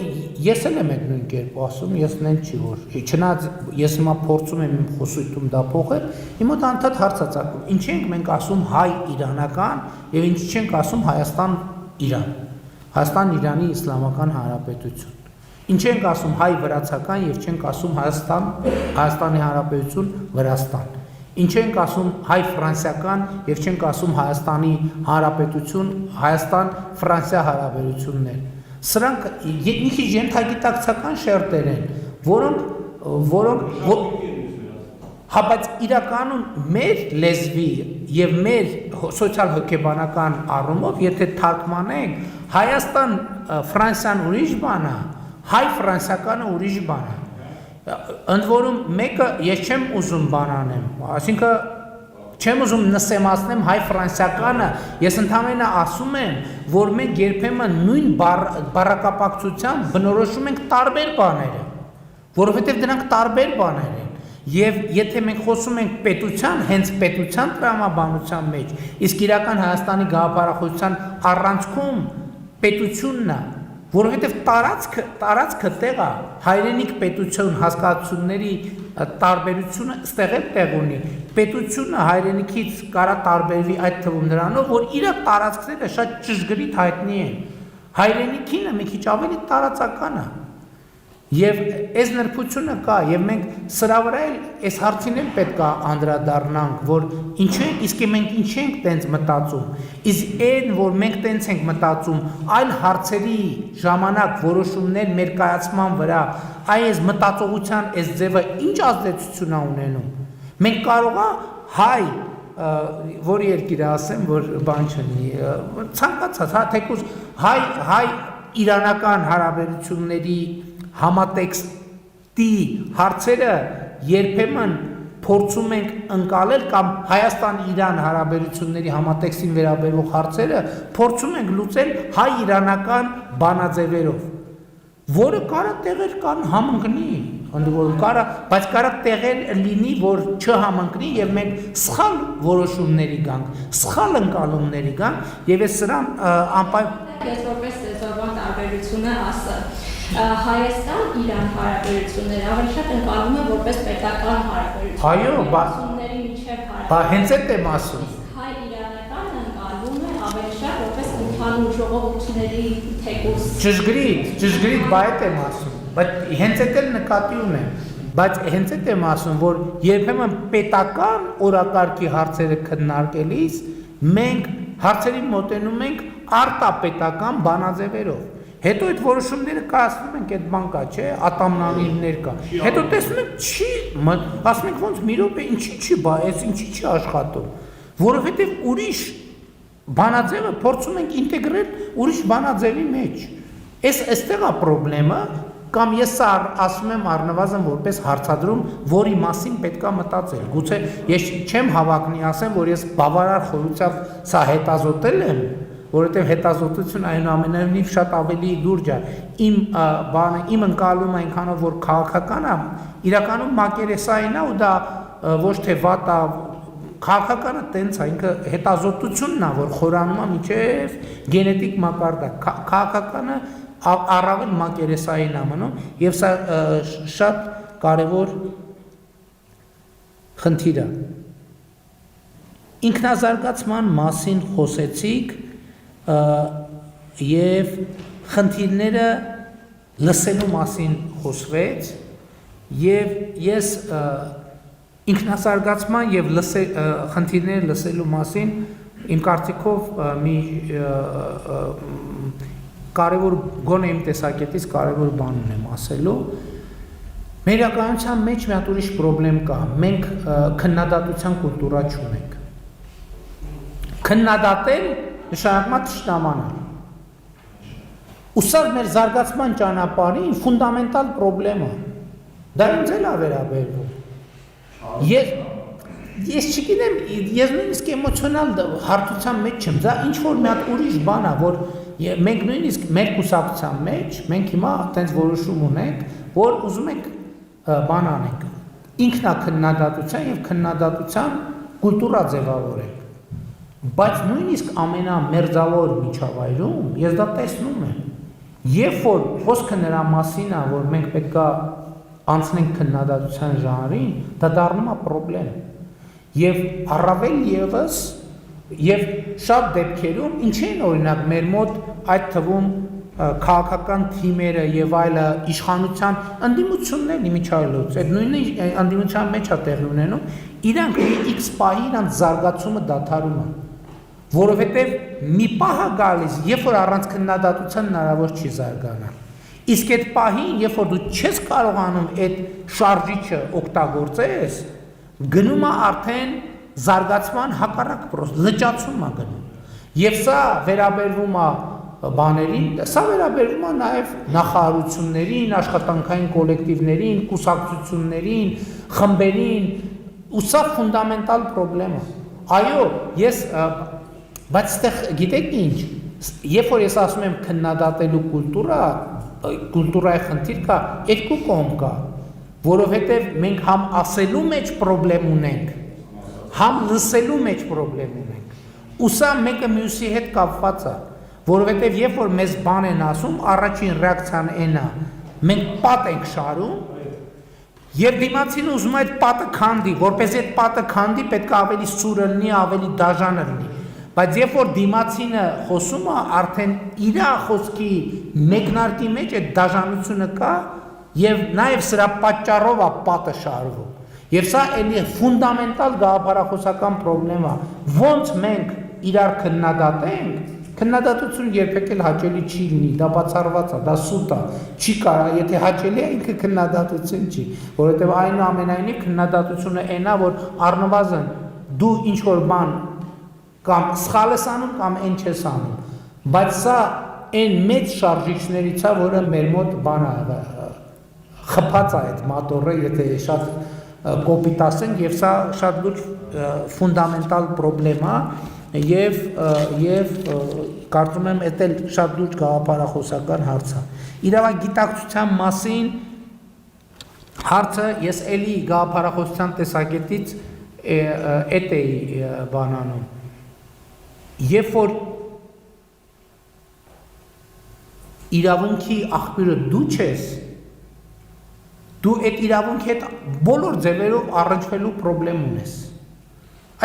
J: ես էլ եմ այդ նույն կերպ ասում, ես նեն չի որ։ Չնայած ես հիմա փորձում եմ իմ խոսույթում դա փոխել, իմ մոտ անդադ հարց է ծագում։ Ինչ ենք մենք ասում հայ իրանական եւ ինչ չենք ասում Հայաստան-Իրան։ Հայաստան-Իրանի Իսլամական Հանրապետություն։ Ինչ ենք ասում հայ վրացական եւ չենք ասում Հայաստանի Հանրապետություն Վրաստան։ Ինչ ենք ասում հայ ֆրանսիական եւ չենք ասում Հայաստանի Հանրապետություն Հայաստան-Ֆրանսիա հարաբերություններ։ Սրանք մի քիչ ենթագիտակցական շերտեր են, որոնք հա բայց իրականում մեր լեզվի եւ մեր սոցիալ-հոգեբանական առումով, եթե թարգմանենք, Հայաստան Ֆրանսիան ուրիշ բան է, հայ-ֆրանսիականը ուրիշ բան է։ Ընդ որում մեկը ես չեմ ուզում բան անեմ, այսինքն չեմ ուզում նսեմացնեմ հայ-ֆրանսիականը, ես ընդհանրապես ասում եմ, որ մենք երբեմն նույն բառակապակցությամբ բնորոշում ենք տարբեր բաները, որովհետև դրանք տարբեր բաներ են։ Եվ եթե մենք խոսում ենք պետության, հենց պետության տրամաբանության մեջ, իսկ իրական Հայաստանի գաղափարախոսության առանցքում պետությունն է, որովհետև տարածքը տեղ է, հայրենիք պետություն հասկացությունների տարբերությունը ստեղ է տեղ ունի, պետությունը հայրենիքից կարա տարբերվի այդ թվում նրանով, որ իր տարածքները շատ ճշգրիտ հայտնի են, հայրենիքինը մի քիչ ավելի տարածական է, եւ այս նրբությունը կա, եւ մենք սրա վրա էլ այս հարցին էլ պետք է անդրադառնանք, որ իսկ մենք ինչ ենք տենց մտածում, իսկ այն, որ մենք տենց ենք մտածում, այլ հարցերի ժամանակ որոշումներ մեր կայացման վրա, այս մտածողության այս ձևը ինչ ազդեցություն է ունենում։ Մենք կարող է հայ, որ երկիրը ասեմ, որ բան չնի, ցանկացած, հա թեկուզ հայ իրանական հարաբերությունների համատեքստի հարցերը երբեմն փորձում ենք ընկալել կամ Հայաստան-Իրան հարաբերությունների համատեքստին վերաբերող հարցերը փորձում ենք լուծել հայ-իրանական բանաձևերով, որը կարա տեղեր կան համընկնի, ընդ որում բայց կարա տեղեր լինի, որ չհամընկնի եւ մենք սխալ որոշումների գանք, սխալ ընկալումների գանք եւ այս սրան
C: Ես որպես ծեզորական տարբերություն ասա Հայաստան-Իրան հարաբերությունները ավելի շատ ընկալվում է որպես պետական հարաբերություն։
J: Այո, հենց այդ եմ ասում։
C: Հայ-իրանականը ընկալվում է ավելի շատ որպես ընդհանուր ժողովուրդների թեկուզ։
J: Ճշգրիտ, բա այդ եմ ասում։ Բայց հենց այդ էլ նկատի ունեմ։ Բայց հենց այդ եմ ասում, որ երբեմն պետական օրակարգի հարցերը քննարկելիս մենք հարցերին մոտենում ենք արտապետական բանաձևերով։ Հետո այդ որոշումները կայացնում ենք այդ բան կա, չէ, ատամնանիրներ կա։ Հետո տեսնում ենք չի, ասում ենք ոնց մի րոպե ինչի չի բա, այս ինչի չի աշխատում։ Որովհետև ուրիշ բանաձևը փորձում ենք ինտեգրել ուրիշ բանաձևի մեջ։ Այստեղ է խնդրեմը, կամ ես սա ասում եմ առնվազն որպես հարցադրում, որի մասին պետքա մտածել։ Գուցե ես չեմ հավակնի ասեմ, որ ես բավարար խորությամբ սա հետազոտել եմ, որովհետև հետազոտությունը այնուամենայնիվ շատ ավելի լուրջ է։ Իմ ընկալումը այնքանով որ քաղաքական է, իրականում մակերեսային է ու դա ոչ թե վատ է, քաղաքականը տենց է, ինքը հետազոտությունն է, որ խորանում է մինչև գենետիկ մակարդակ։ Քաղաքականը առավել մակերեսային է մնում եւ սա շատ կարեւոր խնդիր է։ Ինքնազարգացման մասին խոսեցիք եւ խնդիրները լսելու մասին խոսվեց եւ ես ինքնազարգացման եւ խնդիրները լսելու մասին իմ կարծիքով մի կարևոր գոնե իմ տեսակետից կարևոր բան ունեմ ասելու։ Մեր իրականության մեջ մի հատ ուրիշ խնդրեմ կա։ Մենք քննադատության կուլտուրա չունենք։ Քննադատել նշանակում է թշնամանալ։ Ու սա մեր զարգացման ճանապարհին ֆունդամենտալ խնդրեմ է։ Դա ինձ էլ է վերաբերվում։ Ես չգիտեմ, ես նույնիսկ էմոցիոնալ հարթության մեջ չեմ, դա ինչ որ մի հատ ուրիշ բան է, որ մենք նույնիսկ մեր կուսակցության մեջ մենք հիմա այդպես որոշում ունենք, որ ուզում ենք բան անենք, ինքնակննադատության եւ քննադատության կուլտուրա ձևավորենք։ Բայց նույնիսկ ամենամերձավոր միջավայրում ես դա տեսնում եմ, երբ որ խոսքը նրա մասին է, որ մենք պետքա անցնենք քննադատության ժանրին, դա դառնում է խնդրեմ։ Եվ առավել եւս եւ շատ դեպքերում ինչ են օրինակ մեր մոտ այդ թվում քաղաքական թիմերը եւ այլը իշխանության ընդդիմություններն իմիջայլոց այդ նույնը ընդդիմության մեջ է տեղի ունենում իրանք X պահի իրանք զարգացումը դադարում է որովհետեւ մի պահ է գալիս երբ որ առանց քննադատության հնարավոր չի զարգանալ իսկ այդ պահին երբ որ դու չես կարողանում այդ շարժիչը օգտագործես գնում է արդեն զարգացման հակառակ պրոս լճացում է գնում եւ սա վերաբերվում է բաներին սա վերաբերվում է նաեւ նախարարություններին աշխատանքային կոլեկտիվներին կուսակցություններին խմբերին ու սա ֆունդամենտալ խնդրեմ է այո ես բայց այդտեղ գիտեք ինչ երբ որ ես ասում եմ քննադատելու կուլտուրայի խնդիր կա երկու կողմ կա որովհետեւ մենք համ ասելու մեջ խնդրեմ ունենք համ լսելու մեջ խնդրեմ ունենք ու սա մեկը մյուսի հետ կապված է որովհետեւ երբ որ մեզ բան են ասում առաջին ռեակցիան այն է մենք պատ ենք շարում եւ դիմացին ուզում է այդ պատը քանդի որպեսզի այդ պատը քանդի պետք է ավելի սուրը լինի ավելի դաժանը լինի բայց երբ որ դիմացինը խոսում է արդեն իր խոսքի մեկնարկի մեջ այդ դաժանությունը կա եւ նաեւ սրա պատճառով է պատը շարվում եւ սա էլի ֆունդամենտալ գաղափարախոսական խնդրեմ է ոնց մենք իրար քննադատենք քննադատություն երբեք էլ հաճելի չի լինի դա բացառված է դա սուտ է չի կարա եթե հաճելի է ինքը քննադատություն չի որովհետեւ այնուամենայնիվ քննադատությունը այնա որ առնվազն դու ինչ որ բան կամ սխալ ես անում կամ այն չես անում բայց սա այն մեծ շարժիչներից է որը մեր մոտ բան է խփած է այդ մատորը եթե շատ կոպիտ ասենք եւ սա շատ լուրջ ֆունդամենտալ խնդրեմ է եւ կարծում եմ դա էլ շատ լուրջ գաղափարախոսական հարց է իրավագիտակցության մասին Հարցը ես էլի գաղափարախոսության տեսակետից էդ էի բանանում։ Երբ որ իրավունքի աղբյուրը դու չես, դու այդ իրավունքի հետ բոլոր ձևերով առնչվելու պրոբլեմ ունես։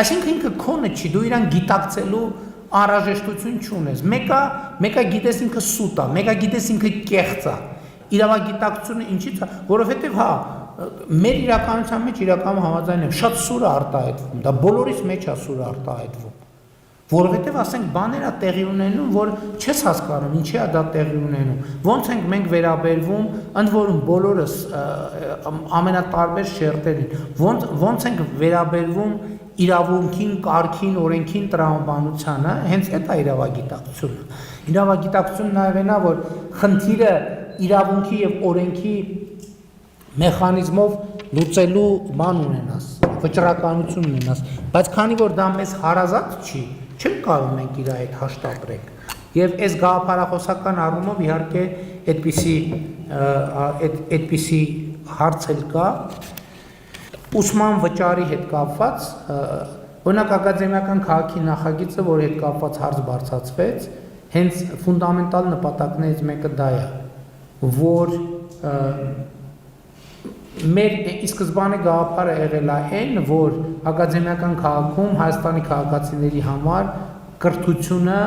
J: Այսինքն ինքը քոնը չի, դու իրան գիտակցելու անհրաժեշտություն չունես։ Մեկը գիտես ինքը սուտ է, մեկը գիտես ինքը կեղծ է։ Իրավագիտակցությունը ինչի՞ց է, որովհետև հա մեր իրականության մեջ իրականում համաձայն եմ, շատ սուր է արտահայտվում, դա բոլորիս մեջ է սուր արտահայտվում, որովհետև ասենք բաներ է տեղի ունենում, որ չես հասկանում, ինչի է դա տեղի ունենում, ոնց ենք մենք վերաբերվում, ընդ որում բոլորս ամենատարբեր շերտերին, ոնց ենք վերաբերվում իրավունքին, կարգին, օրենքին, տրամաբանությանը, հենց այդ է իրավագիտակցությունը։ Իրավագիտակցությունը նաև այնա, որ խնդիրը իրավունքի եւ օրենքի մեխանիզմով լուծելու բան ունենաս, վճռականություն ունենաս, բայց քանի որ դա մեզ հարազատ չի, չենք կարող մենք իր այդ հաշտապրենք։ Եվ այս գաղափարախոսական առումով իհարկե այդպիսի հարց էլ կա, ուսման վճարի հետ կապված, օրինակ ակադեմիական քաղաքի նախագիծը, որ հետ կապված հարց բարձրացվեց, հենց ֆունդամենտալ նպատակներից մեկը դա է, որ մեր ի սկզբանե գաղափարը եղել է այն, որ ակադեմիական քաղաքում Հայաստանի քաղաքացիների համար կրթությունը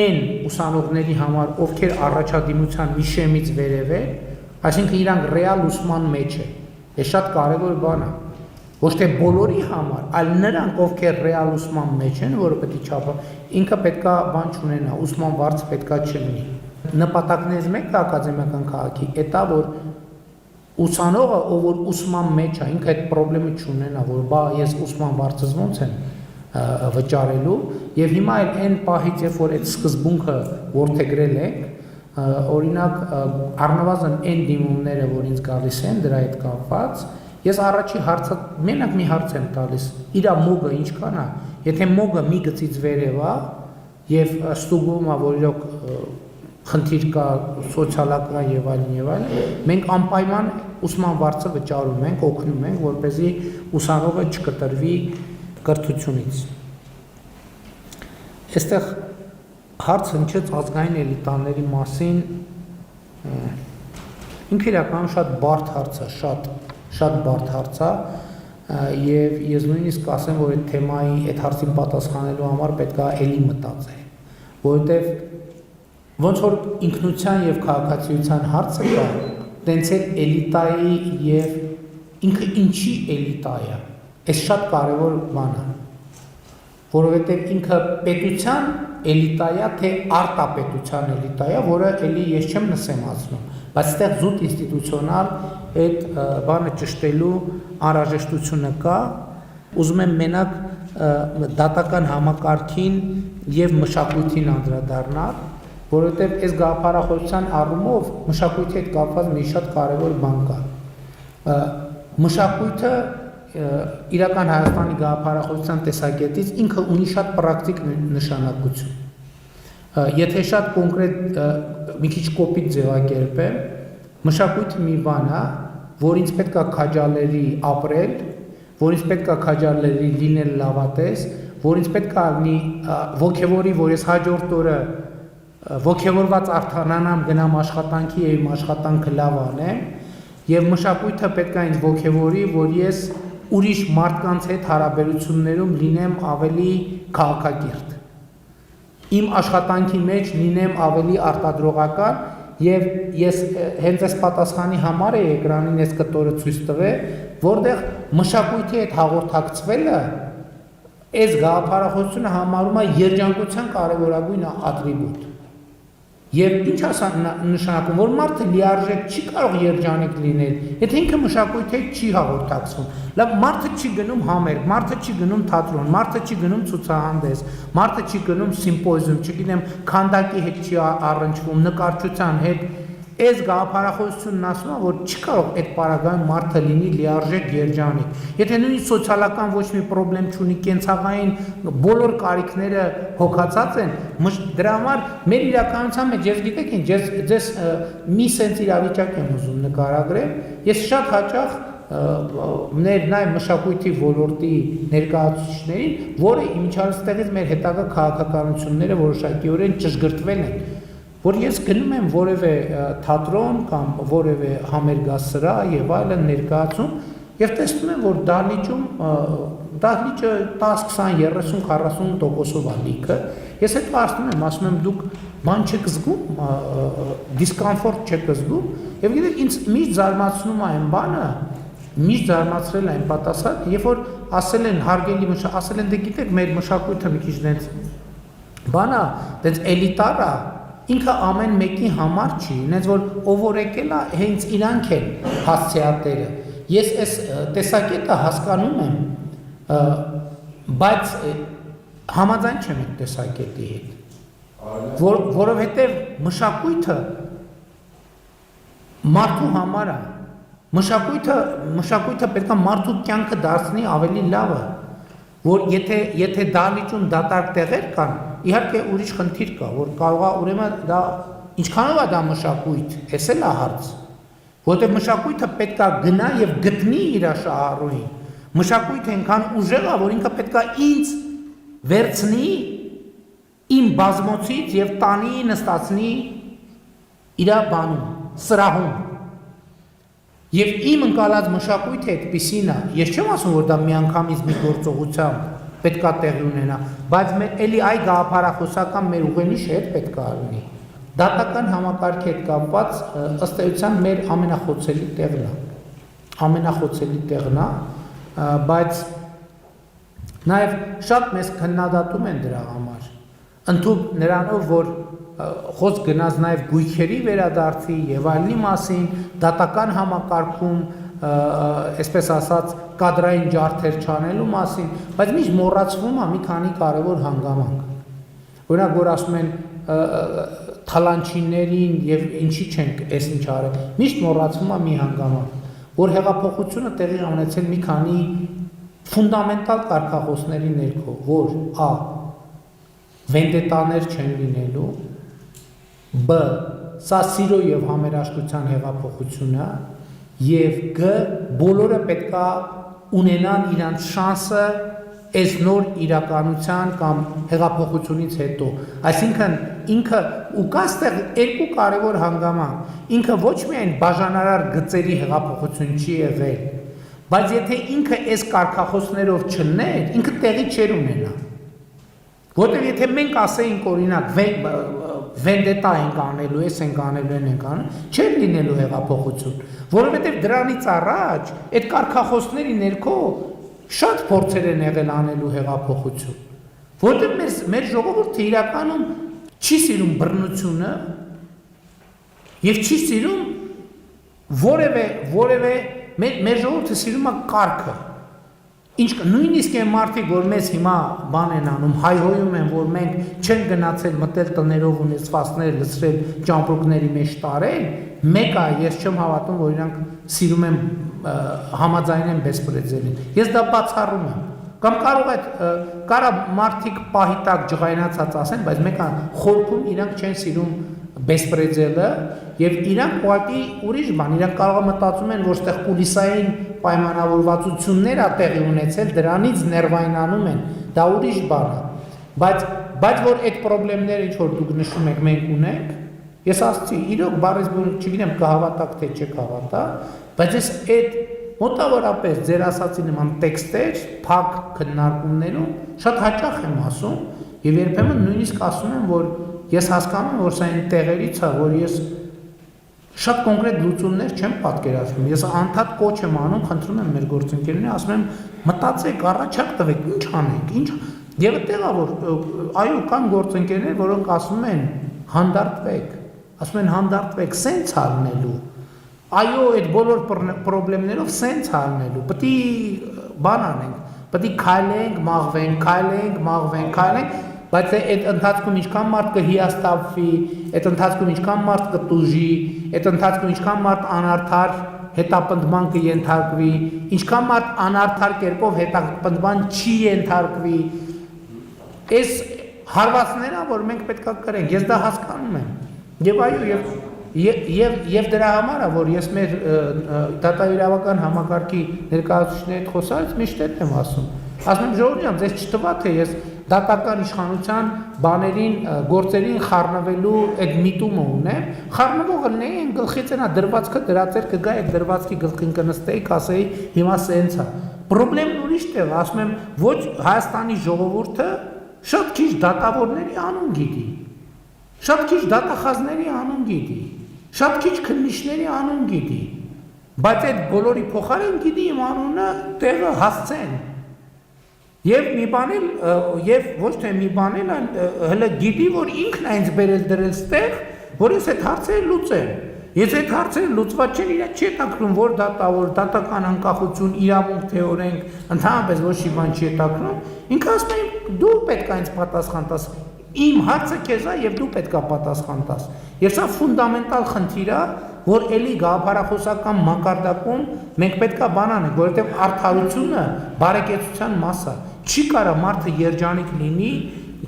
J: այն ուսանողների համար, ովքեր առաջադիմության մի շեմից վերև է, այսինքն իրանք ռեալ ուսման մեջ է։ Այս շատ կարևոր բան է։ Ոչ թե բոլորի համար, այլ նրանք, ովքեր ռեալ ուսման մեջ են, որը պետք է չափը, ինքը պետքա բան չունենա, ուսման վարձ պետքա չլինի։ Նպատակներից մեկը ակադեմիական քաղաքի էտա, որ ուսանողը, ով որ ուսման մեջ է, ինքը այդ խնդրեմը չունենա, որ բա ես ուսման վարձս ոնց եմ վճարելու, եւ հիմա էլ այն պահից, երբ որ այդ սկզբունքը որդեգրել ենք, օրինակ առնվազն այն դիմումները, որ ինձ գալիս են դրա հետ կապված, ես առաջի հարցը մենակ մի հարց եմ տալիս, իրա մոգը ինչքան է, եթե մոգը մի գծից վերև է եւ ստուգում է, որ իրոք խնդիր կա սոցիալական եւ այլն, մենք անպայման ուսման վարձը վճարում ենք, օգնում ենք, որպեսզի ուսանողը չկտրվի կրթությունից։ Այստեղ հարց հնչեց ազգային էլիտաների մասին, ինքը իրականում շատ բարդ հարց է, շատ բարդ հարց է, եւ ես նույնիսկ ասեմ, որ այդ թեմայի, այդ հարցին պատասխանելու համար պետք է էլի մտածել, որովհետեւ ոնց որ ինքնության եւ քաղաքացիության հարցը կա, տենց էլ էլիտայի եւ ինքը ինչի էլիտա է, այս շատ կարևոր բան է, որովհետեւ ինքը պետության էլիտա է, թե արտապետության էլիտա է, որը էլի ես չեմ նսեմացնում, բայց այդտեղ զուտ ինստիտուցիոնալ այդ բանը ճշտելու անհրաժեշտությունը կա, ուզում եմ մենակ դատական համակարգին եւ մշակույթին անդրադառնալ, որովհետև այս գաղափարախոսության առումով մշակույթի հետ կապված մի շատ կարևոր բան կա։ Մշակույթը իրական Հայաստանի գաղափարախոսության տեսակետից ինքը ունի շատ պրակտիկ նշանակություն։ Եթե շատ կոնկրետ մի քիչ կոպիտ ձևակերպեմ, մշակույթը մի բան է, որ ինձ պետք է քաջալերի ապրել, որ ինձ պետք է քաջալերի լինել լավատես, որ ինձ պետք է լինի ոգևորի, որ ես հաջորդ օրը ոգևորված արդանանամ, գնամ աշխատանքի եւ իմ աշխատանքը լավ անեմ, եւ մշակույթը պետք է ինձ ոգևորի, որ ես ուրիշ մարդկանց հետ հարաբերություններում լինեմ ավելի քաղաքակիրթ։ Իմ աշխատանքի մեջ լինեմ ավելի արտադրողական եւ ես հենց այս պատասխանի համար է էկրանին այս կտորը ցույց տվել, որտեղ մշակույթի հետ հաղորդակցվելը այս գաղափարախոսությունը համարում է երջանկության կարևորագույն ատրիբուտ։ Եվ ինչ նշանակում, որ մարդը լիարժեք չի կարող երջանիկ լինել, եթե ինքը մշակույթի հետ չի հաղորդակցվում։ Լավ, մարդը չի գնում համերգ, մարդը չի գնում թատրոն, մարդը չի գնում ցուցահանդես, մարդը չի գնում սիմպոզիում, չգիտեմ, քանդակի հետ չի առնչվում, նկարչության հետ, այս գաղափարախոսությունն ասում է, որ չկարող այդ պարագայում մարդը լինի լիարժեք երջանիկ։ Եթե նույնիսկ սոցիալական ոչ մի խնդրեմ չունի, կենցաղային բոլոր կարիքները հոգացած են, դրա համար մեր իրականության մեջ ես գիտեք ինչ, ես մի սենց իրավիճակ եմ ուզում նկարագրել, ես շատ հաճախ նաև մշակույթի ոլորտի ներկայացուցիչներին, որը իմիջիայլստեղից մեր հետագա քաղաքականությունները որոշակիորեն ճշգրտվել են, որ ես գնում եմ որևէ թատրոն կամ որևէ համերգասրահ եւ այլն ներկայացում եւ տեսնում եմ, որ դահլիճը 10, 20, 30, 40%-ով է լիքը, ես հետո ասում եմ դուք բան չեք զգում, դիսկոմֆորտ չեք զգում, եւ գիտեք ինձ միշտ զարմացնում է այն բանը, միշտ զարմացրել այն պատասխան, երբ որ ասել են հարգելի ասել են դե գիտեք մեր մշակույթը մի քիչ դենց բանա, դենց էլիտար է, ինքը ամեն մեկի համար չի, ինձ որ ով որ եկել է, հենց իրանք են հասցեատերը։ Ես այս տեսակետը հասկանում եմ, բայց համաձայն չեմ այդ տեսակետի հետ, որովհետև մշակույթը մարդու համար է, մշակույթը պետք է մարդու կյանքը դարձնի ավելի լավը, որ եթե դահլիճում դատարկ տեղեր կան, իհարկե ուրիշ խնդիր կա, որ կարող է ուրեմն դա ինչքանով է դա մշակույթ, էս էլ է հարց, որտեղ մշակույթը պետք է գնա եւ գտնի իր շահառուին, մշակույթը այնքան ուժեղ է, որ ինքը պետք է ինձ վերցնի իմ բազմոցից եւ տանի նստացնի իր բանում, սրահում։ Եվ իմ ընկալած մշակույթը այդպիսին է, ես չեմ ասում, որ դա միանգամից մի գործողությամբ պետք է տեղի ունենա, բայց էլի այ գաղափարախոսական մեր ուղենիշը հետ պետք է լինի։ Դատական համակարգի հետ կապված ըստ էության մեր ամենախոցելի տեղն է, բայց նաև շատ մեզ քննադատում են դրա համար, ընդհանուր նրանով, որ խոսք գնաց նաև գույքերի վերադարձի եւ այլնի մասին, դատական համակարգում, այսպես ասած, կադրային ջարդեր չանելու մասին, բայց միշտ մոռացվում է մի քանի կարևոր հանգամանք։ Օրինակ, որ ասում են թալանչիներին եւ ինչի չենք այս ինչ արել, միշտ մոռացվում է մի հանգամանք, որ հեղափոխությունը տեղի ունեցել մի քանի ֆունդամենտալ կարգախոսների ներքո, որ a. վենդետաներ չեն լինելու, B. Սա սիրո եւ համերաշխության հեղափոխություն է, եւ G. Բոլորը պետք է ունենան իրանց շանսը այս նոր իրականության կամ հեղափոխությունից հետո։ Այսինքն ինքը ու կա այստեղ երկու կարևոր հանգամանք, ինքը ոչ միայն բաժանարար գծերի հեղափոխություն չի եղել, բայց եթե ինքը այս կարգախոսներով չլներ, ինքը տեղի չէր ունենա։ Որտեղ եթե մենք ասեինք օրինակ վենդետա ենք անելու, ես ենք անելու, ենք անելու, չէր լինելու հեղափոխություն, որովհետև դրանից առաջ այդ կարգախոսների ներքո շատ փորձեր են եղել անելու հեղափոխություն, որովհետև մեր ժողովուրդը իրականում չի սիրում բռնությունը եւ չի սիրում որևէ մեր ժողովուրդը սիրում է կարգը։ Ինչ նույնիսկ այն մարդիկ, որ մեզ հիմա բան են անում, հայհոյում են, որ մենք չեն գնացել մտել տներով ունեցվածքներ լցրել, ճամպրուկների մեջ տարել, մեկը ես չեմ հավատում, որ իրանք սիրում են համաձայնեն բեսպրեդզելին։ Ես դա բացառում եմ։ Կամ կարա մարդիկ պահի տակ ջղայնացած ասեն, բայց մեկը խորքում իրանք չեն սիրում բեսպրեդզելը եւ իրանք ուղղակի ուրիշ բան, իրանք կարող է մտածում են, որ այդտեղ կուլիսային պայմանավորվածություններ ա տեղի ունեցել, դրանից ներվայնանում են, դա ուրիշ բան է, բայց որ այդ խնդիրները ինչ որ դուք նշում եք մենք ունենք, ես ասացի, իրոք բառեզբուն չգիտեմ կհավատաք թե չեք հավատա, բայց ես այդ մոտավորապես ձեր ասացի նման տեքստեր, փակ քննարկումներում շատ հաճախ եմ ասում եւ երբեմն նույնիսկ ասում եմ, որ ես հասկանում եմ, որ սա այն տեղերից է, որ ես շատ կոնկրետ լուծումներ չեմ պատկերացնում։ Ես անդադ կոչ եմ անում, խնդրում եմ մեր գործընկերներին, ասում եմ, մտածեք, առաջարկ տվեք, ինչ անենք, ինչ։ Եվ այդտեղ է, որ այո, կան գործընկերներ, որոնք ասում են, հանդարտվեք, ասում են հանդարտվեք, սենց հալնելու։ Այո, այդ բոլոր խնդիրներով սենց հալնելու։ Պետք է բան անենք, պետք է քայլենք, մաղվենք, քայլենք, մաղվենք, քայլենք։ բայց այդ ընթացքում ինչքան մարդ կհիասթափվի, այդ ընթացքում ինչքան մարդ կտուժի, այդ ընթացքում ինչքան մարդ անարդար հետապնդման կենթարկվի, ինչքան մարդ անարդար կերպով հետապնդման չի ենթարկվի, այս հարվածները, որ մենք պետք է կրենք, ես դա հասկանում եմ, եւ այո, եւ դրա համար է, որ ես մեր դատաիրավական համակարգի ներկայացուցիչների հետ խոսալիս միշտ եմ ասում եմ ժողովրդին, ձեզ չտվա թե ես դատական իշխանության բաներին, գործերին խառնվելու այդ միտումը ունեմ, խառնվողը նեին գլխից ենա դրվածքը դրածեր կգա այդ դրվածքի գլխին կնստեի, կասեի հիմա սենց է։ Պրոբլեմն ուրիշ տեղ, ասում եմ, ոչ Հայաստանի ժողովուրդը շատ քիչ դատավորների անուն գիտի, շատ քիչ դատախազների անուն գիտի, շատ քիչ քննիչների անուն գիտի, բայց այդ բոլորի փոխարեն գիտի իմ անունը տեղը հասցեն։ Եվ մի բան էլ, եւ ոչ թե մի բան էլ, հələ գիտի, որ ինքն է ինձ բերել դրել ստեղ, որ ես այդ հարցերը լուծեմ։ Եթե այդ հարցերը լուծված չեն, իրա չի հետաքրում, որ դատական անկախություն, իրավունք թե օրենք, ընդհանրապես ոչ մի բան չի հետաքրում, ինքը ասում է դու պետք է ինձ պատասխան տաս։ Իմ հարցը քեզ է եւ դու պետք է պատասխան տաս։ Եվ սա ֆունդամենտալ խնդիր է, որ էլի գաղափարախոսական մակարդակում մենք պետք է բան անենք, որովհետեւ արդարությունը բարեկեցության մաս է։ Չի կարող մարդը երջանիկ լինի,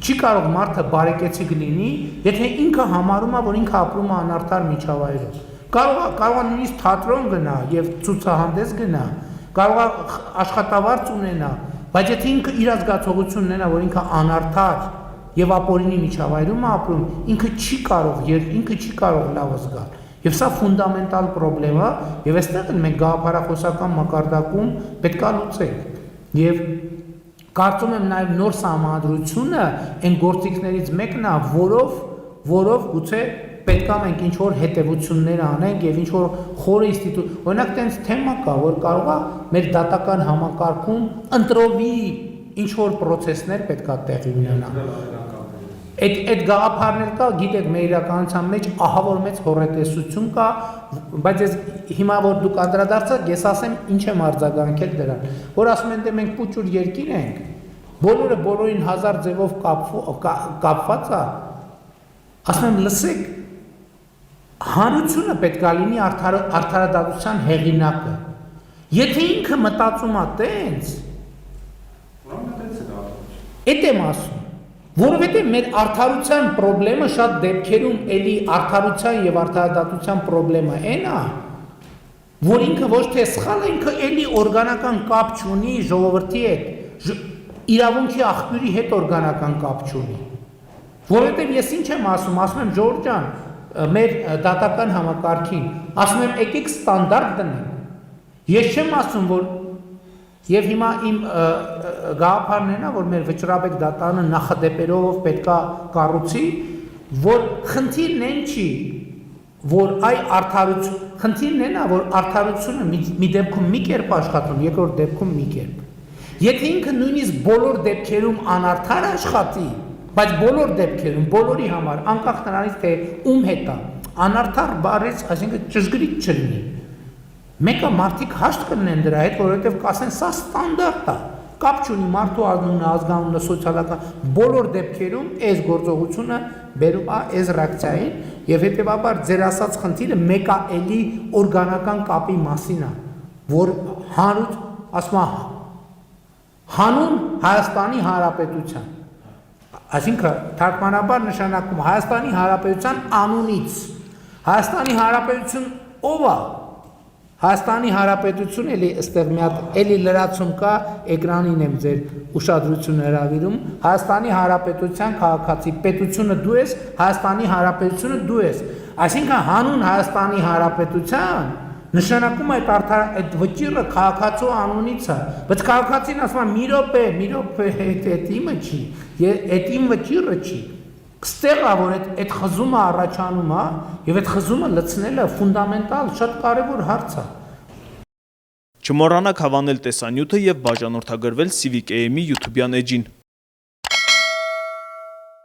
J: չի կարող մարդը բարեկեցիկ լինի, եթե ինքը համարում է, որ ինքը ապրում է անարդար միջավայրում։ Կարող է նույնիսկ թատրոն գնա եւ ցուցահանդես գնա, կարող է աշխատավարձ ունենա, բայց եթե ինքը իր զգացողությունն ունենա, որ ինքը անարդար եւ ապօրինի միջավայրում է ապրում, ինքը չի կարող լավ զգալ։ Եվ սա ֆունդամենտալ պրոբլեմ է, եւ այստեղ էլ մենք գաղափարախոսական մակարդակում պետք է լուծենք։ Եվ կարծում եմ նաեւ նոր սահմանադրությունը այն գործիքներից մեկն է, որով գուցե պետք է մենք ինչ որ հետևություններ անենք եւ ինչ որ խորը ինստիտուտ, օրինակ տենց թեմա կա, որ կարող է մեր դատական համակարգում ընտրովի ինչ որ process-ներ պետք է տեղի ունենան։ Այդ գաղափարներ կա, գիտեք, մեր իրականության մեջ ահավոր մեծ հոռետեսություն կա, բայց ես հիմա որ դուք անդրադարձաք, ես ասեմ ինչ եմ արձագանքել դրան, որ ասում են դե մենք փուճուր երկիր ենք, բոլորը բոլորին հազար ձևով կապված է, ասում եմ լսեք, հանրությունը պետք է լինի արդարադատության հեղինակը, եթե ինքը մտածում է տենց, այդ եմ ասում, որովհետև մեր արդարության պրոբլեմը շատ դեպքերում էլի արդարության եւ արդարադատության պրոբլեմը այն է, որ ինքը ոչ թե սխալ է, ինքը էլի օրգանական կապ չունի ժողովրդի հետ, իրավունքի աղբյուրի հետ օրգանական կապ չունի։ Որովհետև ես ինչ եմ ասում եմ Ժորժ ջան, մեր դատական համակարգին, ասում եմ եկեք ստանդարտ դնենք։ Ես չեմ ասում, որ եւ հիմա իմ գաղափարն է, որ մեր վճռաբեկ դատանը նախադեպերով պետքա կառուցի, որ խնդիրն այն չի, որ խնդիրն է, որ արդարությունը մի դեպքում մի կերպ աշխատում, երկրորդ դեպքում մի կերպ։ Եթե ինքը նույնիսկ բոլոր դեպքերում անարդար աշխատի, բայց բոլոր դեպքերում, բոլորի համար, անկախ նրանից թե ում հետ է, անարդար բառից, այսինքն ճշգրիտ չլինի։ Մեկը մարդիկ հաշտ կնեն դրա հետ, որովհետև կասեն սա ստանդարտ է, կապ չունի մարդու ազգանունը, ազգանունը, սոցիալական, բոլոր դեպքերում այս գործողությունը բերում է այս ռեակցիային եւ հետեւաբար ձեր ասած խնդիրը մեկը էլի օրգանական կապի մասին է, որ հանուն, ասում է, հանուն Հայաստանի Հանրապետության, այսինքն թարգմանաբար նշանակում Հայաստանի Հանրապետության անունից, Հայաստանի Հանրապետություն ով է? Հայաստանի Հանրապետություն էլի այստեղ մի հատ էլի լրացում կա, էկրանին եմ ձեր ուշադրությունը հրավիրում, Հայաստանի Հանրապետության քաղաքացի, պետությունը դու ես, Հայաստանի Հանրապետությունը դու ես, այսինքն հանուն Հայաստանի Հանրապետության նշանակում է այդ վճիռը քաղաքացու անունից է, բայց քաղաքացին ասում է մի րոպե, այդ իմը չի, այդ իմ վճիռը չի, Ստեղ է, որ այդ խզումը առաջանում է եւ այդ խզումը լցնելը ֆունդամենտալ շատ կարեւոր հարց է։
L: Չմոռանաք հավանել տեսանյութը եւ բաժանորդագրվել Civic AM-ի YouTube-յան էջին։